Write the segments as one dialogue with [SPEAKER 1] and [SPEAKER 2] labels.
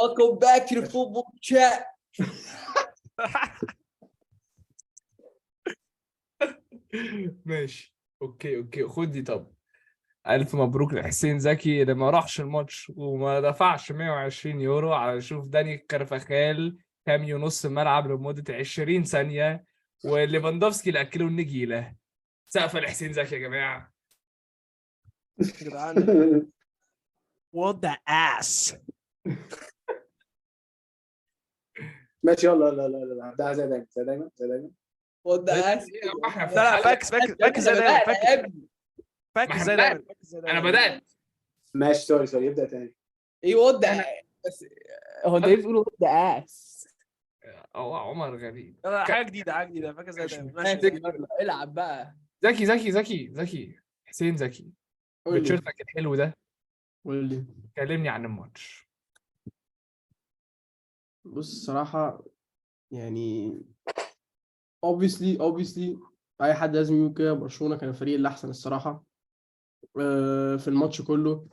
[SPEAKER 1] Welcome back to the football chat.
[SPEAKER 2] ماشي اوكي خد دي. طب الف مبروك لحسين زكي اللي ما راحش الماتش وما دفعش 120 يورو على يشوف داني كارفاخال كام نص الملعب لمده 20 ثانيه، وليفاندوفسكي اللي اكله النجيله. سقف لحسين زكي يا جماعه.
[SPEAKER 3] يا جدعان what the ass.
[SPEAKER 4] ماشي يلا لا ده زي دايما
[SPEAKER 1] What the ass.
[SPEAKER 3] لا باكس زي دايما باكس زي دايما.
[SPEAKER 2] انا بدات.
[SPEAKER 4] ماشي سوري يبدا تاني.
[SPEAKER 1] ايه what the بس هو انت بتقول what the ass.
[SPEAKER 2] عمر غريب.
[SPEAKER 3] حاجه جديده باكس زي دايما.
[SPEAKER 1] ماشي العب بقى.
[SPEAKER 2] زكي حسين زكي بتشيرتك الحلو ده.
[SPEAKER 5] قول لي.
[SPEAKER 2] كلمني عن الماتش.
[SPEAKER 5] بص الصراحة يعني obviously أي حد لازم يقول كده. برشلونة كان الفريق اللي أحسن الصراحة في الماتش كله.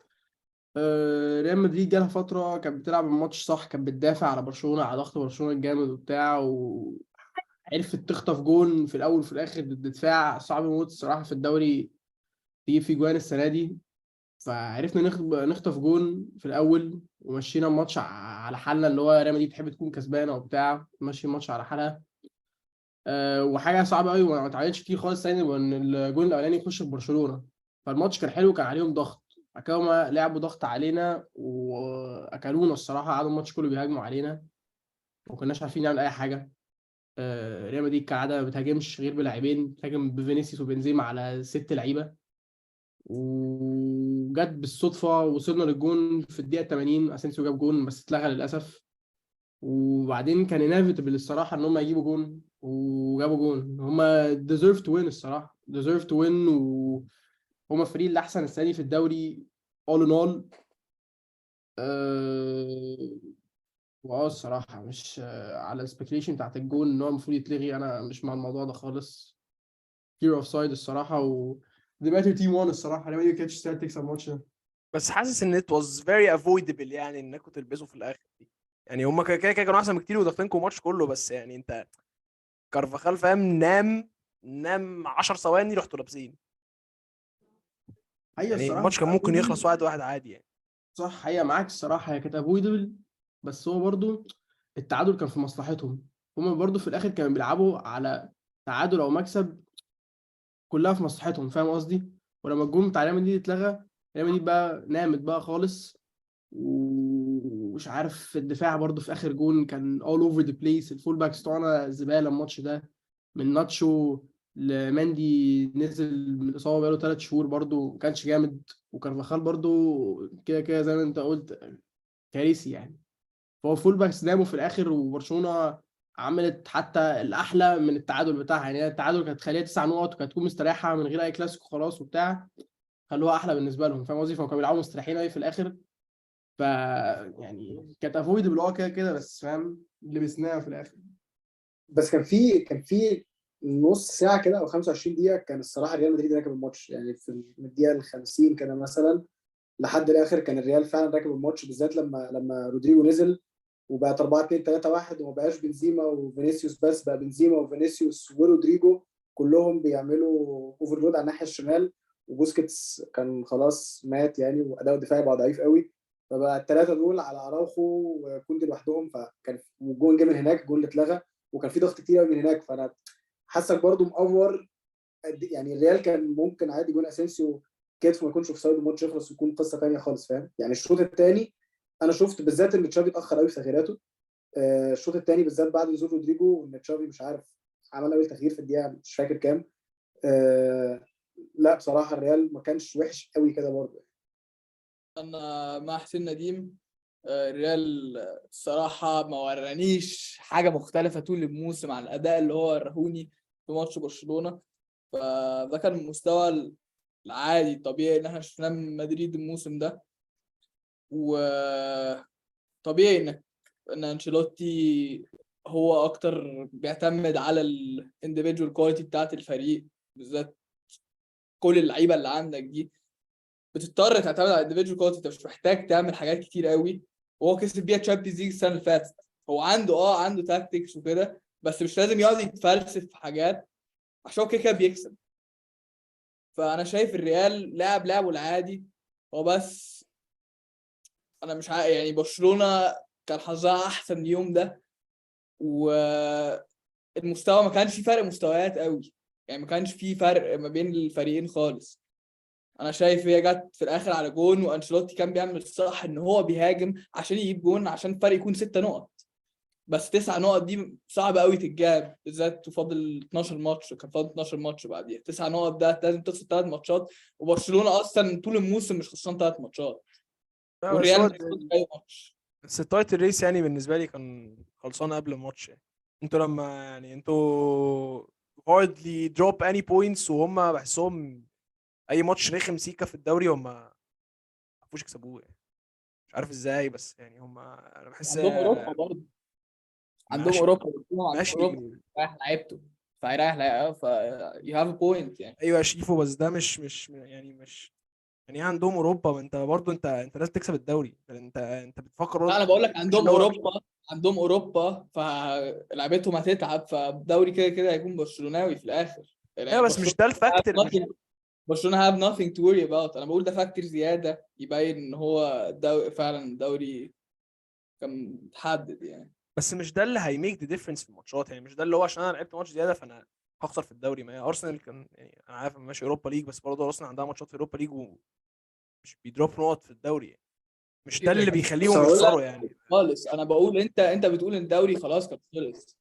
[SPEAKER 5] ريال مدريد جالها فترة كانت بتلعب الماتش صح، كانت بتدافع على برشلونة، على ضغط برشلونة الجامد وبتاع، وعرفت تخطف جون في الأول وفي الآخر. الدفاع صعب موت الصراحة في الدوري تيجي في جوان السنة دي، فعرفنا نخطف جون في الاول ومشينا الماتش على حالنا، اللي هو ريال مدريد تحب تكون كسبانه وبتاع، ماشي الماتش على حالها. وحاجه صعبه قوي وما اتعادلش كتير خالص ثاني ان الجون الاولاني يخش في برشلونه. فالماتش كان حلو، كان عليهم ضغط، كانوا لعبوا ضغط علينا واكلونا الصراحه، قعدوا الماتش كله بيهاجموا علينا وما كناش عارفين نعمل اي حاجه. ريال مدريد كالعاده ما بتهاجمش غير بلاعبين، بتهاجم بفينيسيوس وبنزيما على 6 لعيبه، وجت بالصدفه وصلنا للجون في الدقيقه 80. اسينسيو جاب جون بس اتلغى للاسف، وبعدين كان انيفيتبل الصراحه ان هم يجيبوا جون وجابوا جون. هم deserve to win الصراحه، deserve to win، وهم الفريق اللي احسن السنه دي في الدوري all in all. الصراحه مش على السبيكيليشن بتاعت الجون ان هو المفروض يتلغي، انا مش مع الموضوع ده خالص. clear اوف سايد الصراحه، the better team won الصراحه. ريال مدريد كانتش تستاهل تكسب الماتش ده،
[SPEAKER 3] بس حاسس ان it was very avoidable يعني انكم تلبسوا في الاخر دي. يعني هم كده كانوا احسن بكتير وضاغطينكم الماتش كله، بس يعني انت كارفاخال فاهم نام 10 ثواني رحتوا لابسين. يعني الماتش كان ممكن يخلص 1-1 عادي يعني.
[SPEAKER 5] صح، هي معاك الصراحه، هي كانت افويدبل، بس هو برضو التعادل كان في مصلحتهم. هم برضو في الاخر كانوا بيلعبوا على تعادل او مكسب، كلها في مصلحتهم، فاهم قصدي؟ ولما الجون بتاع ريال مدريد اتلغى، ريال مدريد بقى نامت بقى خالص، ومش عارف الدفاع برضو في اخر جون كان all over the place. الفول باكس بتوعنا زباله الماتش ده، من ناتشو لمندي نزل من الاصابه بقاله 3 شهور برضو ما كانش جامد، وكارفاخال برضو كده زي ما انت قلت كارثي يعني. فهو فول باكس ناموا في الاخر، وبرشلونه عملت حتى الاحلى من التعادل بتاعها. يعني التعادل كانت تخليها 9 نقط وكانت تكون مستريحه من غير اي كلاسيكو خلاص وبتاع، خلوها احلى بالنسبه لهم، فاهم قصدي؟ فهم كانوا بيلعبوا مستريحين قوي في الاخر، ف يعني كانت افويدبل كده بس فاهم لبسناها في الاخر.
[SPEAKER 4] بس كان في نص ساعه كده او 25 دقيقه كان الصراحه ريال مدريد راكب الماتش، يعني من الدقيقه ال 50 كده مثلا لحد الاخر كان الريال فعلا راكب الماتش، بالذات لما رودريجو نزل وبقت 4-2-3-1 وما بقاش بنزيما وفينيسيوس بس، بقى بنزيما وفينيسيوس ورودريجو كلهم بيعملوا اوفرلود على الناحيه الشمال، وبوسكيتس كان خلاص مات يعني، واداؤه الدفاعي بقى ضعيف قوي، فبقى الثلاثه دول على اراوخو وكوندي لوحدهم، فكان والجون جه من هناك، الجون اللي اتلغى، وكان في ضغط كتير قوي من هناك. فانا حاسك برضو مأفور، يعني الريال كان ممكن عادي جون اسينسيو كتف ما يكونش اوف سايد والماتش يخلص ويكون قصه ثانيه خالص، فاهم يعني؟ الشوط الثاني انا شفت بالذات ان تشافي اتاخر قوي في تغييراته، الشوط الثاني بالذات بعد نزول رودريجو، ان تشافي مش عارف عمل اول تغيير في الدقيقه مش فاكر كام. لا بصراحه الريال ما كانش وحش قوي كده برضه.
[SPEAKER 1] انا مع حسين نديم. الريال الصراحه ما ورانيش حاجه مختلفه طول الموسم عن الاداء اللي هو ورهوني في ماتش برشلونه، فده كان المستوى العادي الطبيعي اللي احنا شفناه من مدريد الموسم ده. وطبيعي ان انشيلوتي هو اكتر بيعتمد على الانديفيدوال كواليتي بتاعت الفريق، بالذات كل اللعيبه اللي عندك دي بتضطر تعتمد على الانديفيدوال كواليتي، انت مش محتاج تعمل حاجات كتير قوي، وهو كسب بيها تشامبيونز ليج السنه اللي فاتت. هو عنده تاكتكس وكده، بس مش لازم يقعد يتفلسف في حاجات عشان هو كده بيكسب. فانا شايف الريال لعبه العادي هو، بس انا مش عارف يعني برشلونه كان حظها احسن اليوم ده، والمستوى ما كانش في فرق مستويات قوي، يعني ما كانش في فرق ما بين الفريقين خالص. انا شايف هي جت في الاخر على جون، وانشيلوتي كان بيعمل الصح ان هو بيهاجم عشان يجيب جون، عشان الفرق يكون 6 نقط. بس 9 نقط دي صعبه قوي تتجاب، بالذات وفاضل 12 ماتش، كان فاضل 12 ماتش بعديها. 9 نقط ده لازم تخسر 3 ماتشات، وبرشلونه اصلا طول الموسم مش خسران 3 ماتشات،
[SPEAKER 3] لا، بس
[SPEAKER 1] والريال
[SPEAKER 3] هو
[SPEAKER 1] مش خسران اي ماتش.
[SPEAKER 3] بس التايتل ريس يعني بالنسبه لي كان خلصان قبل الماتش يعني. انتوا لما يعني انتوا hardly drop any points، وهم بحسهم اي ماتش رخم سيكا في الدوري هم ما عرفوش يكسبوه يعني. مش عارف ازاي، بس يعني هم انا بحس
[SPEAKER 1] عندهم اوروبا برضه، عندهم
[SPEAKER 3] ماشي
[SPEAKER 1] اوروبا برشلونة عندهم
[SPEAKER 3] ماشي.
[SPEAKER 1] اوروبا، رايح لعيبته فهيريح لعيبه، you have a point يعني.
[SPEAKER 3] ايوه يا شريفو، بس ده مش يعني مش يعني إيه عندهم اوروبا؟ ما انت برضه انت لازم تكسب الدوري. انت بتفكر
[SPEAKER 1] لا
[SPEAKER 3] برضه
[SPEAKER 1] انا بقول لك
[SPEAKER 3] مش
[SPEAKER 1] عندهم
[SPEAKER 3] اللي هو
[SPEAKER 1] اوروبا، عندهم اوروبا فلعبتهم هتتعب، فالدوري كده كده هيكون برشلوناوي في الاخر
[SPEAKER 3] ايوه،
[SPEAKER 1] يعني.
[SPEAKER 3] بس مش ده الفاكتور. مش
[SPEAKER 1] برشلونه have nothing to worry about. انا بقول ده فاكتور زياده يبين ان هو فعلا الدوري كان متحدد يعني.
[SPEAKER 3] بس مش ده اللي هيميك ذا ديفرنس في الماتشات يعني. مش ده اللي هو عشان انا لعبت ماتش زياده فانا هخسر في الدوري. ما هي ارسنال كان يعني انا عارف إن ماشي اوروبا ليج، بس برضه ارسنال عندها ماتشات في اوروبا ليج ومش بيدروب نقط في الدوري يعني. مش ده
[SPEAKER 1] كده
[SPEAKER 3] اللي
[SPEAKER 1] كده
[SPEAKER 4] بص
[SPEAKER 3] بيخليهم
[SPEAKER 4] هقول لك،
[SPEAKER 3] يخسروا يعني.
[SPEAKER 1] خالص. انا بقول انت بتقول ان الدوري خلاص كان خلص،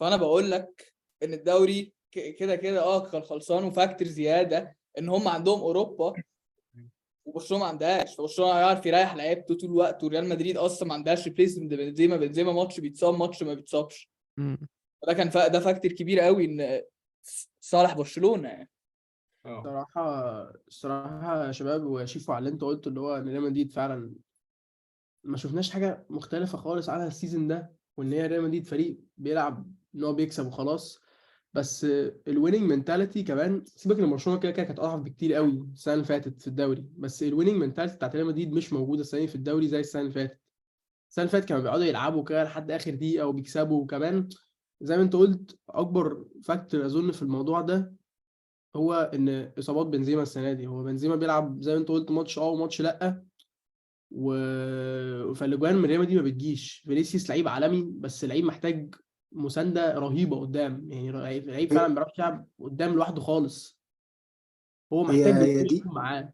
[SPEAKER 1] فانا بقول لك ان الدوري كده كده كان خلصان، وفاكتور زياده ان هم عندهم اوروبا وبرشلونه ما عندهاش. فبرشلونه هيعرف يريح لعيبته طول الوقت، وريال مدريد اصلا ما عندهاش ريبليسمنت. بنزيما ماتش بيتصاب، ماتش ما بيتصابش. ده كان ده فاكتور كبير قوي ان صالح برشلونه يعني.
[SPEAKER 5] الصراحة يا شباب وشيفوا على اللي انتوا قلتوا، اللي هو ان ريال مدريد فعلا ما شفناش حاجة مختلفة خالص عنها السيزون ده، وان هي ريال مدريد فريق بيلعب ان هو بيكسب وخلاص. بس الويننج منتاليتي كمان، سيبك ان برشلونة كده كده كانت اضعف بكتير قوي السنة اللي فاتت في الدوري، بس الويننج منتاليتي بتاعت ريال مدريد مش موجودة السنة دي في الدوري زي السنة اللي فاتت. السنة اللي فاتت كانوا بيقعدوا يلعبوا كده لحد آخر دقيقة وبيكسبوا. وكمان زي ما انت قلت، أكبر فاكتور أظن في الموضوع ده هو إن إصابات بنزيما السنة دي. هو بنزيما بيلعب زي ما انت قلت ماتش وماتش لأ، فالأجوان من ريال مدريد ما بتجيش. فينيسيوس لعيب عالمي، بس لعيب محتاج مساندة رهيبة قدام، يعني لعيب فعلا ما بيعرفش يلعب قدام لوحده خالص، هو
[SPEAKER 4] هي
[SPEAKER 5] محتاج
[SPEAKER 4] هي
[SPEAKER 5] بنزيما
[SPEAKER 4] دي
[SPEAKER 5] يكون معاه.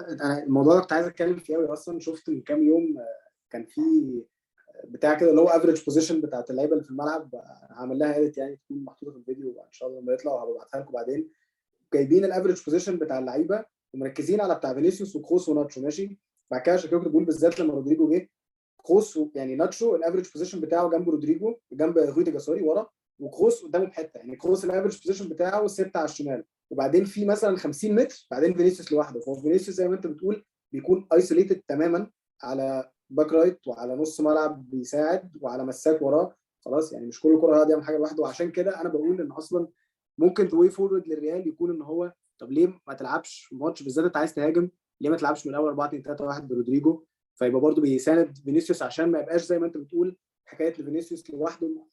[SPEAKER 4] انا الموضوع ده كنت عايز اتكلم فيه قوي اصلا. شفت من كام يوم كان في بتاع كده اللي هو افريج بوزيشن بتاعت اللعيبه اللي في الملعب، هعمل لها اديت يعني تكون محطوطه في الفيديو ان شاء الله لما يطلع، وهبعتها لكم بعدين. جايبين الافريج بوزيشن بتاع اللعيبه ومركزين على بتاع فينيسيوس وكروس وناتشو، ماشي. بعد كده عشان كده كنت بقول بالذات لما رودريجو جه، كروس يعني ناتشو الافريج بوزيشن بتاعه جنب رودريجو، جنب روديجر سوري ورا، وكروس قدامه بحته. يعني كروس الافريج بوزيشن بتاعه 6 على الشمال، وبعدين في مثلا 50 متر بعدين فينيسيوس لوحده. فهو فينيسيوس زي ما انت بتقول بيكون ايسوليتد تماما على باك رايت وعلى نص ملعب بيساعد وعلى مساك وراه. خلاص يعني مش كل كره هيقدر يعمل حاجه لوحده. وعشان كده انا بقول ان اصلا ممكن توي فورورد للريال يكون ان هو طب ليه ما تلعبش ماتش بالذات انت عايز تهاجم، ليه ما تلعبش من الاول 4 2 3 1 برودريجو، فيبقى برضه بيساند فينيسيوس عشان ما يبقاش زي ما انت بتقول حكايه لفينيسيوس لوحده.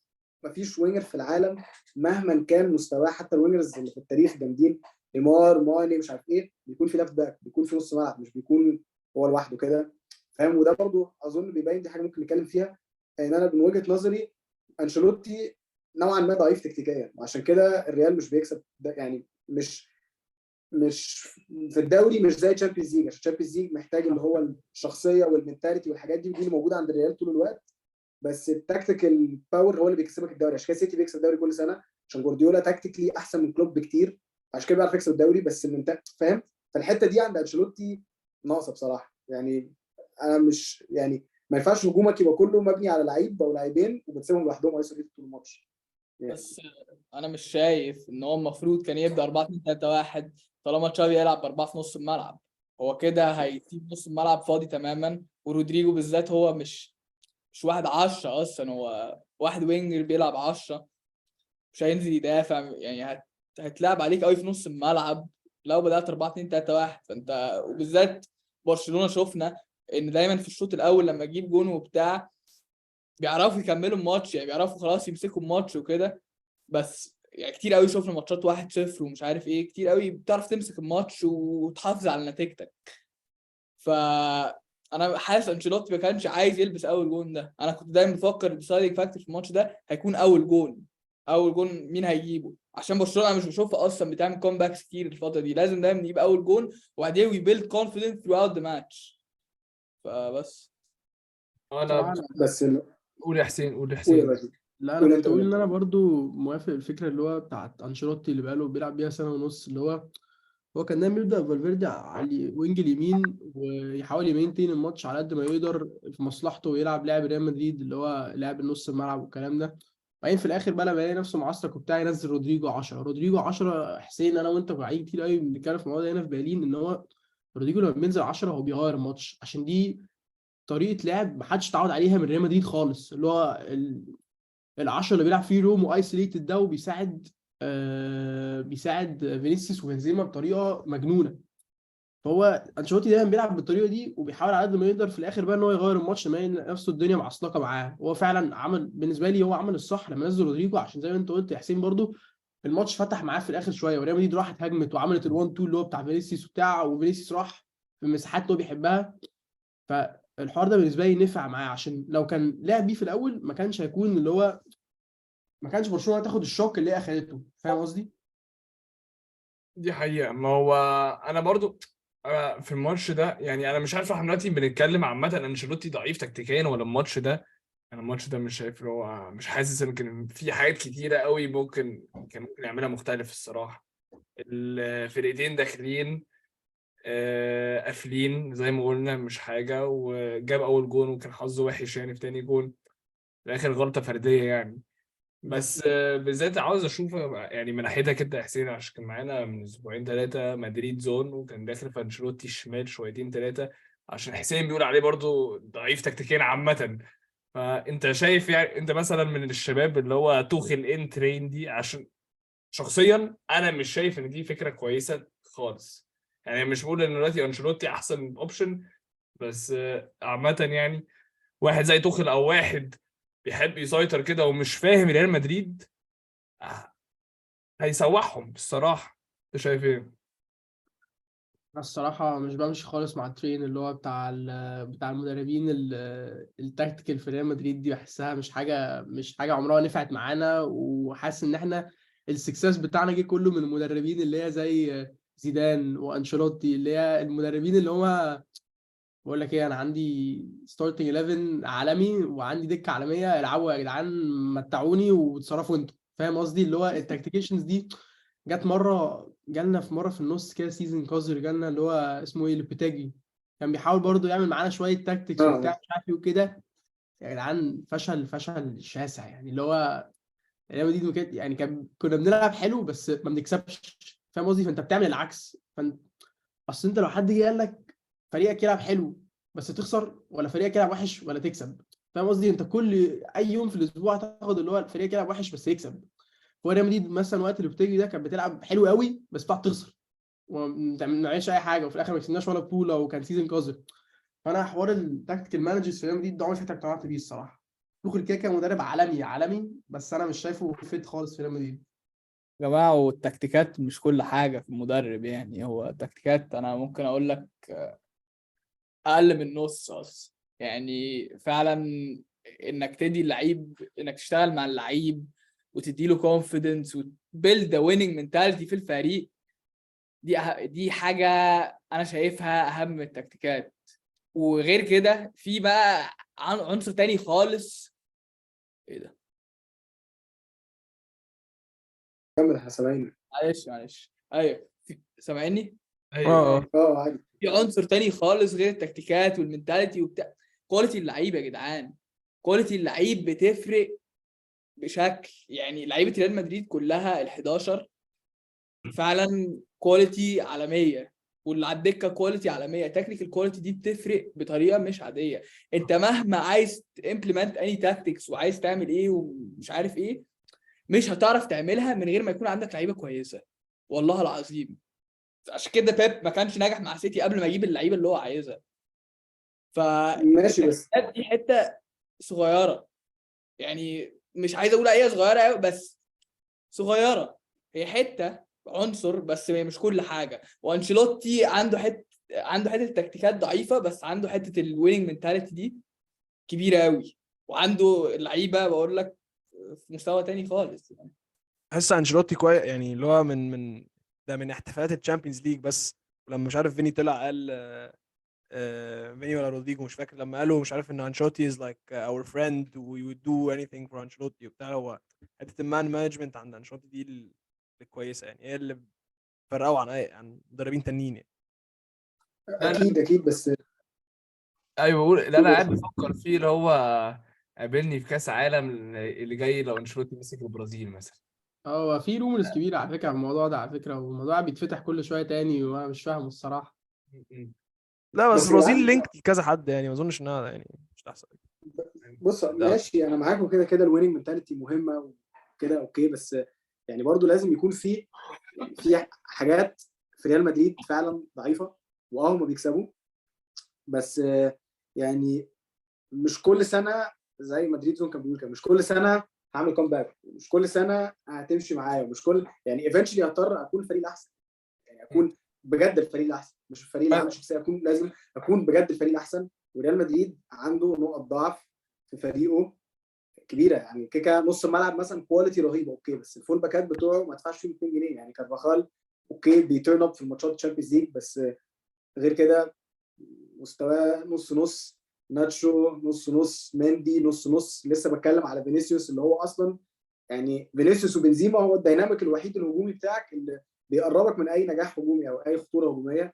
[SPEAKER 4] ما فيش وينجر في العالم مهما كان مستواه، حتى الوينجرز اللي في التاريخ جامدين، نيمار ماني مش عارف ايه، بيكون في لفت باك، بيكون في نص ملعب، مش بيكون هو لوحده كده، فاهم. وده برضه اظن بيبين، دي حاجه ممكن نتكلم فيها، ان انا من وجهه نظري انشيلوتي نوعا ما ضعيف تكتيكيا، وعشان كده الريال مش بيكسب ده يعني. مش في الدوري مش زي تشامبيونز ليج، عشان تشامبيونز ليج محتاج اللي هو الشخصيه والمنتاليتي والحاجات دي، ودي اللي موجوده عند الريال طول الوقت. بس التكتيكال باور هو اللي بيكسبك الدوري. عشان كده سيتي بيكسب الدوري كل سنه، عشان جوارديولا تكتيكلي احسن من كلوب بكتير، عشان كده بيعرف يكسب الدوري. بس من فاهم، فالحته دي عند انشيلوتي ناقصه بصراحه يعني. انا مش يعني ما ينفعش هجومك يبقى كله مبني على لعيب او لاعبين وبتسيبهم لوحدهم ايسوليتد طول الماتش يعني.
[SPEAKER 1] بس انا مش شايف ان هو المفروض كان يبدا 4 2 3 1 طالما تشافي يلعب ب4 في نص الملعب. هو كده هيسيب نص الملعب فاضي تماما، ورودريجو بالذات هو مش واحد 10 اصلا، هو واحد وينجر بيلعب 10، مش هينزل يدافع يعني. هتلعب عليك قوي في نص الملعب لو بدات 4 2 3 1. فانت وبالذات برشلونه شفنا ان دايما في الشوط الاول لما اجيب جون وبتاع بيعرفوا يكملوا الماتش، يعني بيعرفوا خلاص يمسكوا الماتش وكده. بس يعني كتير قوي شفنا ماتشات 1-0 ومش عارف ايه، كتير قوي بتعرف تمسك الماتش وتحافظ على نتيجتك. فانا حاسس انشيلوتي ما كانش عايز يلبس اول جون ده. انا كنت دايما بفكر الديسايدنج فاكتور في الماتش ده هيكون اول جون. اول جون مين هيجيبه؟ عشان برشلونه انا مش بشوفها اصلا بتعمل كومباكس كتير الفتره دي، لازم دايما يجيب اول جون وبعدين ويبيلد كونفيدنس ثرو اوت ذا ماتش. فبس
[SPEAKER 2] انا
[SPEAKER 5] بصراحه انا
[SPEAKER 4] بس
[SPEAKER 2] قول يا حسين، قول يا
[SPEAKER 4] قول يا
[SPEAKER 2] حسين.
[SPEAKER 4] باشا.
[SPEAKER 5] لا
[SPEAKER 4] قول
[SPEAKER 5] انا
[SPEAKER 4] انت
[SPEAKER 5] كنت اقول
[SPEAKER 4] قول
[SPEAKER 5] ان
[SPEAKER 4] انت.
[SPEAKER 5] انا برضو موافق الفكره اللي هو بتاعت انشيلوتي اللي بقاله بيلعب بيها سنه ونص، اللي هو كان دايما يبدا فالفيردي على الوينج اليمين ويحاول يمينتين الماتش على قد ما يقدر في مصلحته، ويلعب لاعب ريال مدريد اللي هو لاعب نص الملعب والكلام ده. بعدين في الاخر بقى لما يلاقي نفسه معصلك وبتاع ينزل رودريجو 10. رودريجو 10 حسين، انا وانت واعيين كتير قوي بنتكلم في الموضوع ده هنا في برلين، ان هو رودريجو لما بينزل 10 هو بيغير الماتش، عشان دي طريقه لعب محدش اتعود عليها من ريال مدريد خالص، اللي هو العشرة اللي بيلعب فيه روم وايسوليتد ده، وبيساعد بيساعد فينيسيوس وبنزيما بطريقه مجنونه. فهو انشيلوتي دايما بيلعب بالطريقه دي وبيحاول على قد ما يقدر في الاخر بقى ان هو يغير الماتش لما يلاقي نفسه الدنيا معصلقه معاه. هو فعلا عمل بالنسبه لي، هو عمل الصح لما نزل رودريجو، عشان زي ما انت قلت يا حسين برضو الماتش فتح معاه في الاخر شويه، وريال مدريد راحت هجمت وعملت ال1 2 اللي هو بتاع فينيسيوس وبتاع، وفينيسيوس راح في المساحات اللي هو بيحبها. فالحوار ده بالنسبه لي نفع معاه، عشان لو كان لعب بيه في الاول ما كانش هيكون اللي هو، ما كانش برشلونه تاخد الشوك اللي هي اخدته. فاهم قصدي؟
[SPEAKER 2] دي حقيقة. ما هو انا برضو في الماتش ده يعني انا مش عارف احنا دلوقتي بنتكلم عامة انشيلوتي ضعيف تكتيكيا ولا الماتش ده. انا الماتش ده مش شايف اللي هو، مش حاسس ان كان في حاجات كتيرة قوي كان ممكن يعملها مختلف الصراحة. الفرقتين داخلين قافلين زي ما قلنا مش حاجة، وجاب اول جون وكان حظه وحش يعني في تاني جون في الاخر غلطة فردية يعني. بس بالذات عاوز اشوف يعني من ناحيتك انت يا حسين، عشان كان معانا من اسبوعين ثلاثه مدريد زون وكان داخل في انشيلوتي الشمال شويتين ثلاثه، عشان حسين بيقول عليه برضو ضعيف تكتيكيا عامه. فانت شايف يعني انت مثلا من الشباب اللي هو توخل ان ترين دي، عشان شخصيا انا مش شايف ان دي فكره كويسه خالص. يعني مش بقول ان دلوقتي انشيلوتي احسن اوبشن، بس عامه يعني واحد زي توخل او واحد بيحب يسيطر كده ومش فاهم ريال مدريد هيسوحهم الصراحه. انت شايف ايه؟
[SPEAKER 5] انا الصراحه مش بمشي خالص مع الترين اللي هو بتاع المدربين التكتيكال في ريال مدريد دي. بحسها مش حاجه عمرها نفعت معانا، وحاسس ان احنا السكسس بتاعنا جه كله من المدربين اللي هي زي زيدان وانشيلوتي، اللي هي المدربين اللي هما بقول لك ايه، انا عندي ستارتنج 11 عالمي وعندي دكه عالميه، العبوا يا جدعان متعوني وتصرفوا انتوا. فاهم قصدي؟ اللي هو التكتيكيشنز دي جالنا في مره في النص كده سيزون قذر، جالنا اللي هو اسمه ايه لوبيتاجي، كان بيحاول برضو يعمل معانا شويه تاكتكس وبتاع مش عارف ايه وكده. يا جدعان فشل شاسع، يعني اللي هو ريال مدريد يعني كنا بنلعب حلو بس ما بنكسبش. فاهم قصدي؟ فانت بتعمل العكس. اصل انت لو حد جه قال لك فريقك يلعب حلو بس تخسر، ولا فريقك يلعب وحش ولا تكسب. فاهم قصدي؟ انت اي يوم في الاسبوع تاخد اللي هو فريقك يلعب وحش بس يكسب. هو ريال مدريد مثلا وقت اللي بتيجي ده كانت بتلعب حلو قوي بس بتاعت تخسر وما بنعملش اي حاجه، وفي الاخر ما كسبناش ولا بطوله وكان سيزون قذر. فانا حوار التكتيكال مانجرز في ريال مدريد ده عمري ما اقتنعت بيه الصراحه. توخيل كده كان مدرب عالمي بس انا مش شايفه فيت خالص في ريال مدريد.
[SPEAKER 1] يا جماعة والتكتيكات مش كل حاجة في المدرب، يعني هو التكتيكات أنا ممكن أقول لك أقل من نص أصلا. يعني فعلا إنك تدي اللعيب، إنك تشتغل مع اللعيب وتديله كونفيدنس وتبيلد ويننج منتاليتي في الفريق، دي حاجة أنا شايفها أهم من التكتيكات. وغير كده في بقى عنصر تاني خالص. إيه ده؟
[SPEAKER 4] كمل احنا سامعين.
[SPEAKER 1] معلش أيوه سامعني؟
[SPEAKER 2] ايوه
[SPEAKER 4] عادي.
[SPEAKER 1] في عنصر تاني خالص غير التكتيكات والمنتاليتي وبتاع، كواليتي اللعيبه يا جدعان. كواليتي اللعيب بتفرق بشكل، يعني لعيبه ريال مدريد كلها ال11 فعلا كواليتي عالميه، واللي على الدكه كواليتي عالميه. تكنيكال كواليتي دي بتفرق بطريقه مش عاديه. انت مهما عايز امبلمنت اني تاكتكس وعايز تعمل ايه ومش عارف ايه، مش هتعرف تعملها من غير ما يكون عندك لعيبه كويسه، والله العظيم. عشان كده بيب ما كانش ناجح مع سيتي قبل ما يجيب اللعيبه اللي هو عايزها. ف
[SPEAKER 4] ماشي بس
[SPEAKER 1] دي حته صغيره، يعني مش عايز اقول ايه صغيره قوي، بس صغيره، هي حته عنصر بس هي مش كل حاجه. وانشيلوتي عنده حته تكتيكات ضعيفه، بس عنده حته الويننج منتاليتي دي كبيره قوي، وعنده اللعيبه بقول لك في مستوى تاني خالص يعني.
[SPEAKER 3] حس انشيلوتي كويس يعني، اللي هو من احتفالات الشامبيونز ليج بس، لما مش عارف فيني طلع قال فيني ولا رودريجو مش فاكر، لما قالوا مش عارف ان انشيلوتي is like our friend we would do anything for انشيلوتي وبتاع. هو حته المان مانجمنت عند انشيلوتي دي الكويسه يعني، هي اللي فرقوا عن مدربين تانيين يعني.
[SPEAKER 4] اكيد بس
[SPEAKER 2] ايوه بقول اللي انا قاعد بفكر فيه اللي هو قابلني في كاس عالم اللي جاي لو انشيلوتي مسك البرازيل مثلا.
[SPEAKER 5] هو في رومرز كبيره على فكره عن الموضوع ده على فكره، والموضوع بيتفتح كل شويه تاني وانا مش فاهمه الصراحه.
[SPEAKER 3] لا بس
[SPEAKER 4] بس
[SPEAKER 3] البرازيل
[SPEAKER 4] العالم،
[SPEAKER 3] لينك لكذا حد يعني، ما اظنش انها يعني مش احسن.
[SPEAKER 4] بص ماشي انا معاك وكده كده الويننج منتاليتي مهمه وكده اوكي، بس يعني برضو لازم يكون في حاجات في ريال مدريد فعلا ضعيفه، هم بيكسبوا، بس يعني مش كل سنه زي مدريد زون كان بيقول كده، مش كل سنه هعمل كومباك، مش كل سنه هتمشي معايا، مش كل يعني ايفنشلي هضطر اكون الفريق الاحسن، يعني اكون بجد الفريق الاحسن، مش الفريق اللي عنده شخصيه، لازم اكون بجد الفريق الاحسن. وريال مدريد عنده نقط ضعف في فريقه كبيره، يعني كيكا نص الملعب مثلا كواليتي رهيبه اوكي، بس الفول باكات بتوعه ما تدفعش فيهم 2 جنيه، يعني كارفاخال اوكي بيتيرن اب في الماتشات الشامبيونز ليج، بس غير كده مستواه نص نص. ناتشو نص نص، مندي نص نص، لسه بتكلم على فينيسيوس اللي هو اصلا يعني فينيسيوس وبنزيما هو الديناميك الوحيد الهجومي بتاعك اللي بيقربك من اي نجاح هجومي او اي خطوره هجوميه،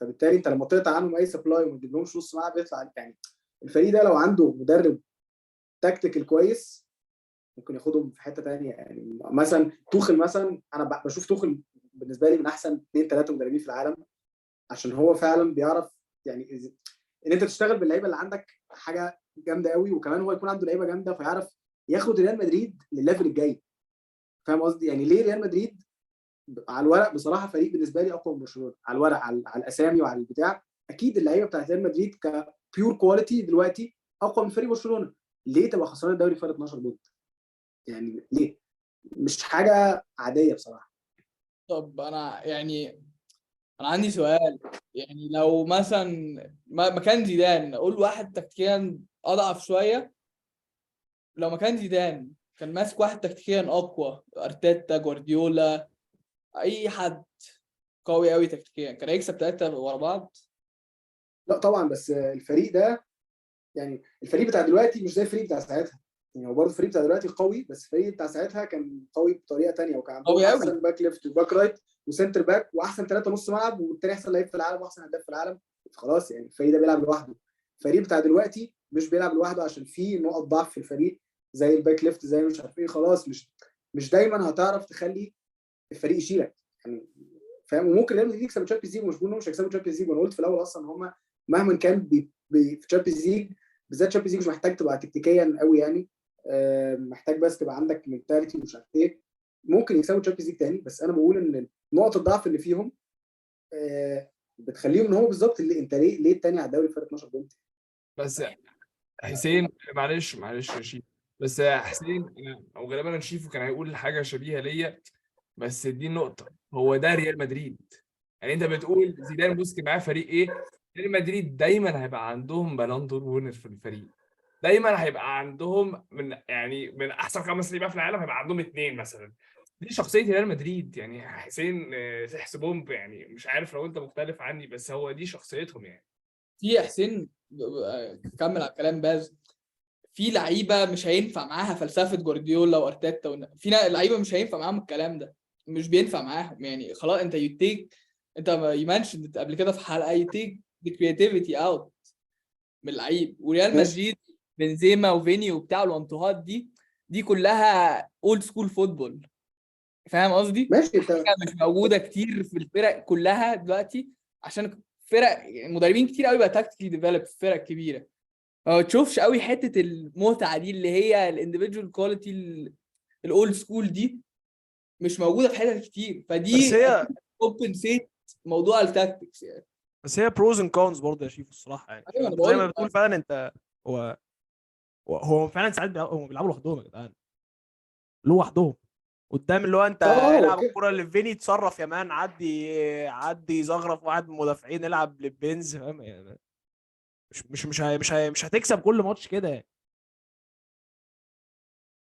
[SPEAKER 4] فبالتالي انت لما تقطع عنهم اي سبلاي وما تجيبلهمش نص ملعب يطلع يعني. الفريق ده لو عنده مدرب تكتيكال كويس ممكن ياخدهم في حته ثانيه، يعني مثلا توخل مثلا، انا بشوف توخل بالنسبه لي من احسن 2-3 مدربين في العالم، عشان هو فعلا بيعرف يعني ان انت تشتغل باللعيبه اللي عندك حاجه جامده قوي، وكمان هو يكون عنده لعيبه جامده فيعرف ياخد ريال مدريد للليفل الجاي. فاهم قصدي؟ يعني ليه ريال مدريد على الورق بصراحه فريق بالنسبه لي اقوى من برشلونه، على الورق على الاسامي وعلى البتاع، اكيد اللعيبه بتاعت ريال مدريد كبيور كواليتي دلوقتي اقوى من فريق برشلونه. ليه تبقى خسران الدوري فرق 12 بونت؟ يعني ليه؟ مش حاجه عاديه بصراحه.
[SPEAKER 1] طب انا عندي سؤال، يعني لو مثلا مكان زيدان، اقول واحد تكتيكيا اضعف شويه، لو مكان زيدان كان ماسك واحد تكتيكيا اقوى، ارتيتا، جوارديولا، اي حد قوي قوي تكتيكيا، كان هيكسب 3 ورا بعض؟
[SPEAKER 4] لا طبعا، بس الفريق ده يعني الفريق بتاع دلوقتي مش زي الفريق بتاع ساعتها، يعني هو برضه الفريق بتاع دلوقتي قوي، بس الفريق بتاع ساعتها كان قوي بطريقه ثانيه، وكان عندهم
[SPEAKER 1] قوي قوي.
[SPEAKER 4] احسن باك ليفت وباك رايت وسنتر باك واحسن 3 نص ملعب، والتاني احسن لعيب في العالم واحسن هداف في العالم. خلاص يعني الفريق ده بيلعب لوحده. الفريق بتاع دلوقتي مش بيلعب لوحده عشان فيه نقط ضعف في الفريق زي الباك ليفت زي مش عارف ايه، خلاص مش دايما هتعرف تخلي الفريق يشيلك يعني، فاهم؟ وممكن ريال مدريد يكسب الشامبيونز ليج، ومش بقول انهم مش هيكسبوا الشامبيونز ليج، وانا قلت في الاول اصلا ان هم مهما كان في الشامبيونز ليج بالذات الشامبيونز ليج مش محتاج تبقى تكتيكيا قوي يعني، محتاج بس تبقى عندك منتاليتي ومش عارف ايه، ممكن يكسبوا الشامبيونز ليج تاني. بس انا بقول ان نقط الضعف اللي فيهم بتخليهم ان هو بالظبط اللي انت ليه التاني على الدوري فرق 12 بونت.
[SPEAKER 2] بس حسين معلش يا شيف، بس حسين او غالبا شيفو كان هيقول حاجه شبيهه ليا، بس دي النقطه، هو ده ريال مدريد. يعني انت بتقول زيدان مسك معاه فريق ايه؟ ريال مدريد دايما هيبقى عندهم بالون دور وينر في الفريق، دايما هيبقى عندهم من احسن 5 لعيبه في العالم هيبقى عندهم 2 مثلا. دي شخصيه ريال مدريد يعني حسين، تحسبهم يعني مش عارف لو انت مختلف عني، بس هو دي شخصيتهم يعني.
[SPEAKER 1] في حسين كمل على الكلام باز، في لعيبه مش هينفع معاها فلسفه جوارديولا وارتيتا، في لعيبه مش هينفع معاهم الكلام ده، مش بينفع معاهم يعني. خلاص انت انت يمنشن قبل كده في حلقه يتيك الكرياتيفيتي اوت من اللعيب. وريال
[SPEAKER 4] ماشي.
[SPEAKER 1] مدريد بنزيما وفيني وبتاع الانطوهات دي كلها اولد سكول فوتبول، فاهم قصدي؟
[SPEAKER 4] ماشي انت
[SPEAKER 1] مش موجوده كتير في الفرق كلها دلوقتي، عشان فرق يعني مدربين كتير قوي بقى تاكتيكلي ديفلوب في فرق كبيره، ما تشوفش قوي حته المتعه دي اللي هي الانديفيدوال كواليتي الاولد سكول دي، مش موجوده في حتت كتير،
[SPEAKER 3] بس
[SPEAKER 1] فدي
[SPEAKER 3] هي
[SPEAKER 1] كومبنسيت موضوع التاكتكس يعني.
[SPEAKER 3] بس هي بروز اند كونز برضه يا شيف الصراحه يعني.
[SPEAKER 1] ايوه انا
[SPEAKER 3] زي ما
[SPEAKER 1] بقول
[SPEAKER 3] بتقول فعلا انت، هو فعلا ساعات هم بيلعبوا لوحدهم يا جدعان، لوحدهم قدام اللي هو انت العب
[SPEAKER 4] اوكي.
[SPEAKER 3] الكره اللي في فيني، تصرف يا مان، عدي زغرف واحد من المدافعين، العب للبنز، فاهم يعني. مش هتكسب كل ماتش كده يعني.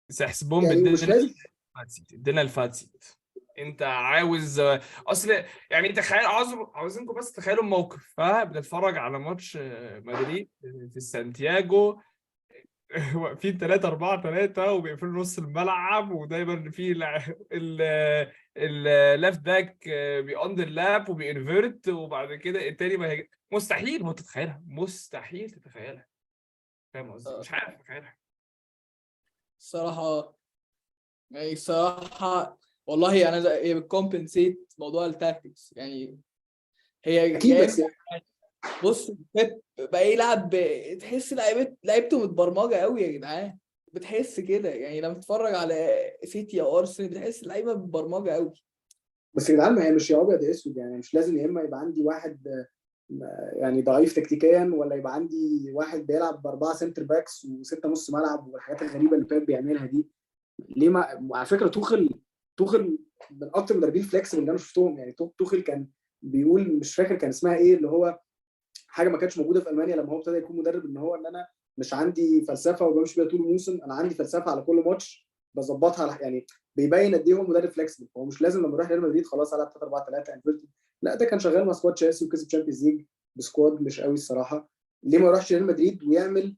[SPEAKER 2] بس احسبهم
[SPEAKER 4] يعني ومش
[SPEAKER 2] بالدنيا
[SPEAKER 4] لازم.
[SPEAKER 2] الفاتسيت، ادينا الفاتسيت. انت عاوز اصل يعني تخيل، عاوزينكم بس تخيلوا الموقف، بنتفرج على ماتش مدريد في سانتياغو، واقفين 3-4-3 وبيقفلوا نص الملعب، ودايما في الليفت باك بيأندر لاب وبينفرت، وبعد كده التاني ما هيجي. مستحيل ما تتخيلها، مستحيل تتخيلها. فاهم قصدي؟ مش عارف اتخيلها.
[SPEAKER 1] الصراحه يعني الصراحه والله انا هي بتكمبنسيت موضوع التاكتكس يعني. هي
[SPEAKER 4] اكيد
[SPEAKER 1] جايه
[SPEAKER 4] بس
[SPEAKER 1] بص بيب بقى يلعب تحس لعيبته متبرمجه قوي يا جدعان. بتحس كده يعني لما تتفرج على سيتي او ارسنال بتحس اللعيبه متبرمجه قوي.
[SPEAKER 4] بس يا جدعان، ما هي مش يا ابيض يا اسود يعني. مش لازم يا اما يبقى عندي واحد يعني ضعيف تكتيكيا، ولا يبقى عندي واحد بيلعب ب4 سنتر باكس و6 نص ملعب والحاجات الغريبه اللي بيب بيعملها دي. ليه؟ ما على فكره توخل من اكتر المدربين فليكسبل اللي انا شفتهم يعني. توخل كان بيقول، مش فاكر كان اسمها ايه، اللي هو حاجه ما كانتش موجوده في المانيا لما هو ابتدى يكون مدرب، ان هو ان انا مش عندي فلسفه وبمشي بيها طول الموسم، انا عندي فلسفه على كل ماتش بظبطها يعني. بيبين قد ايه هو مدرب فليكسبل. هو مش لازم لما يروح ريال مدريد خلاص العب 3-4-3 انفيرتد. لا، ده كان شغال مع سكواد تشيلسي وكسب تشامبيونز ليج بسكواد مش قوي الصراحه. ليه ما يروحش ريال مدريد ويعمل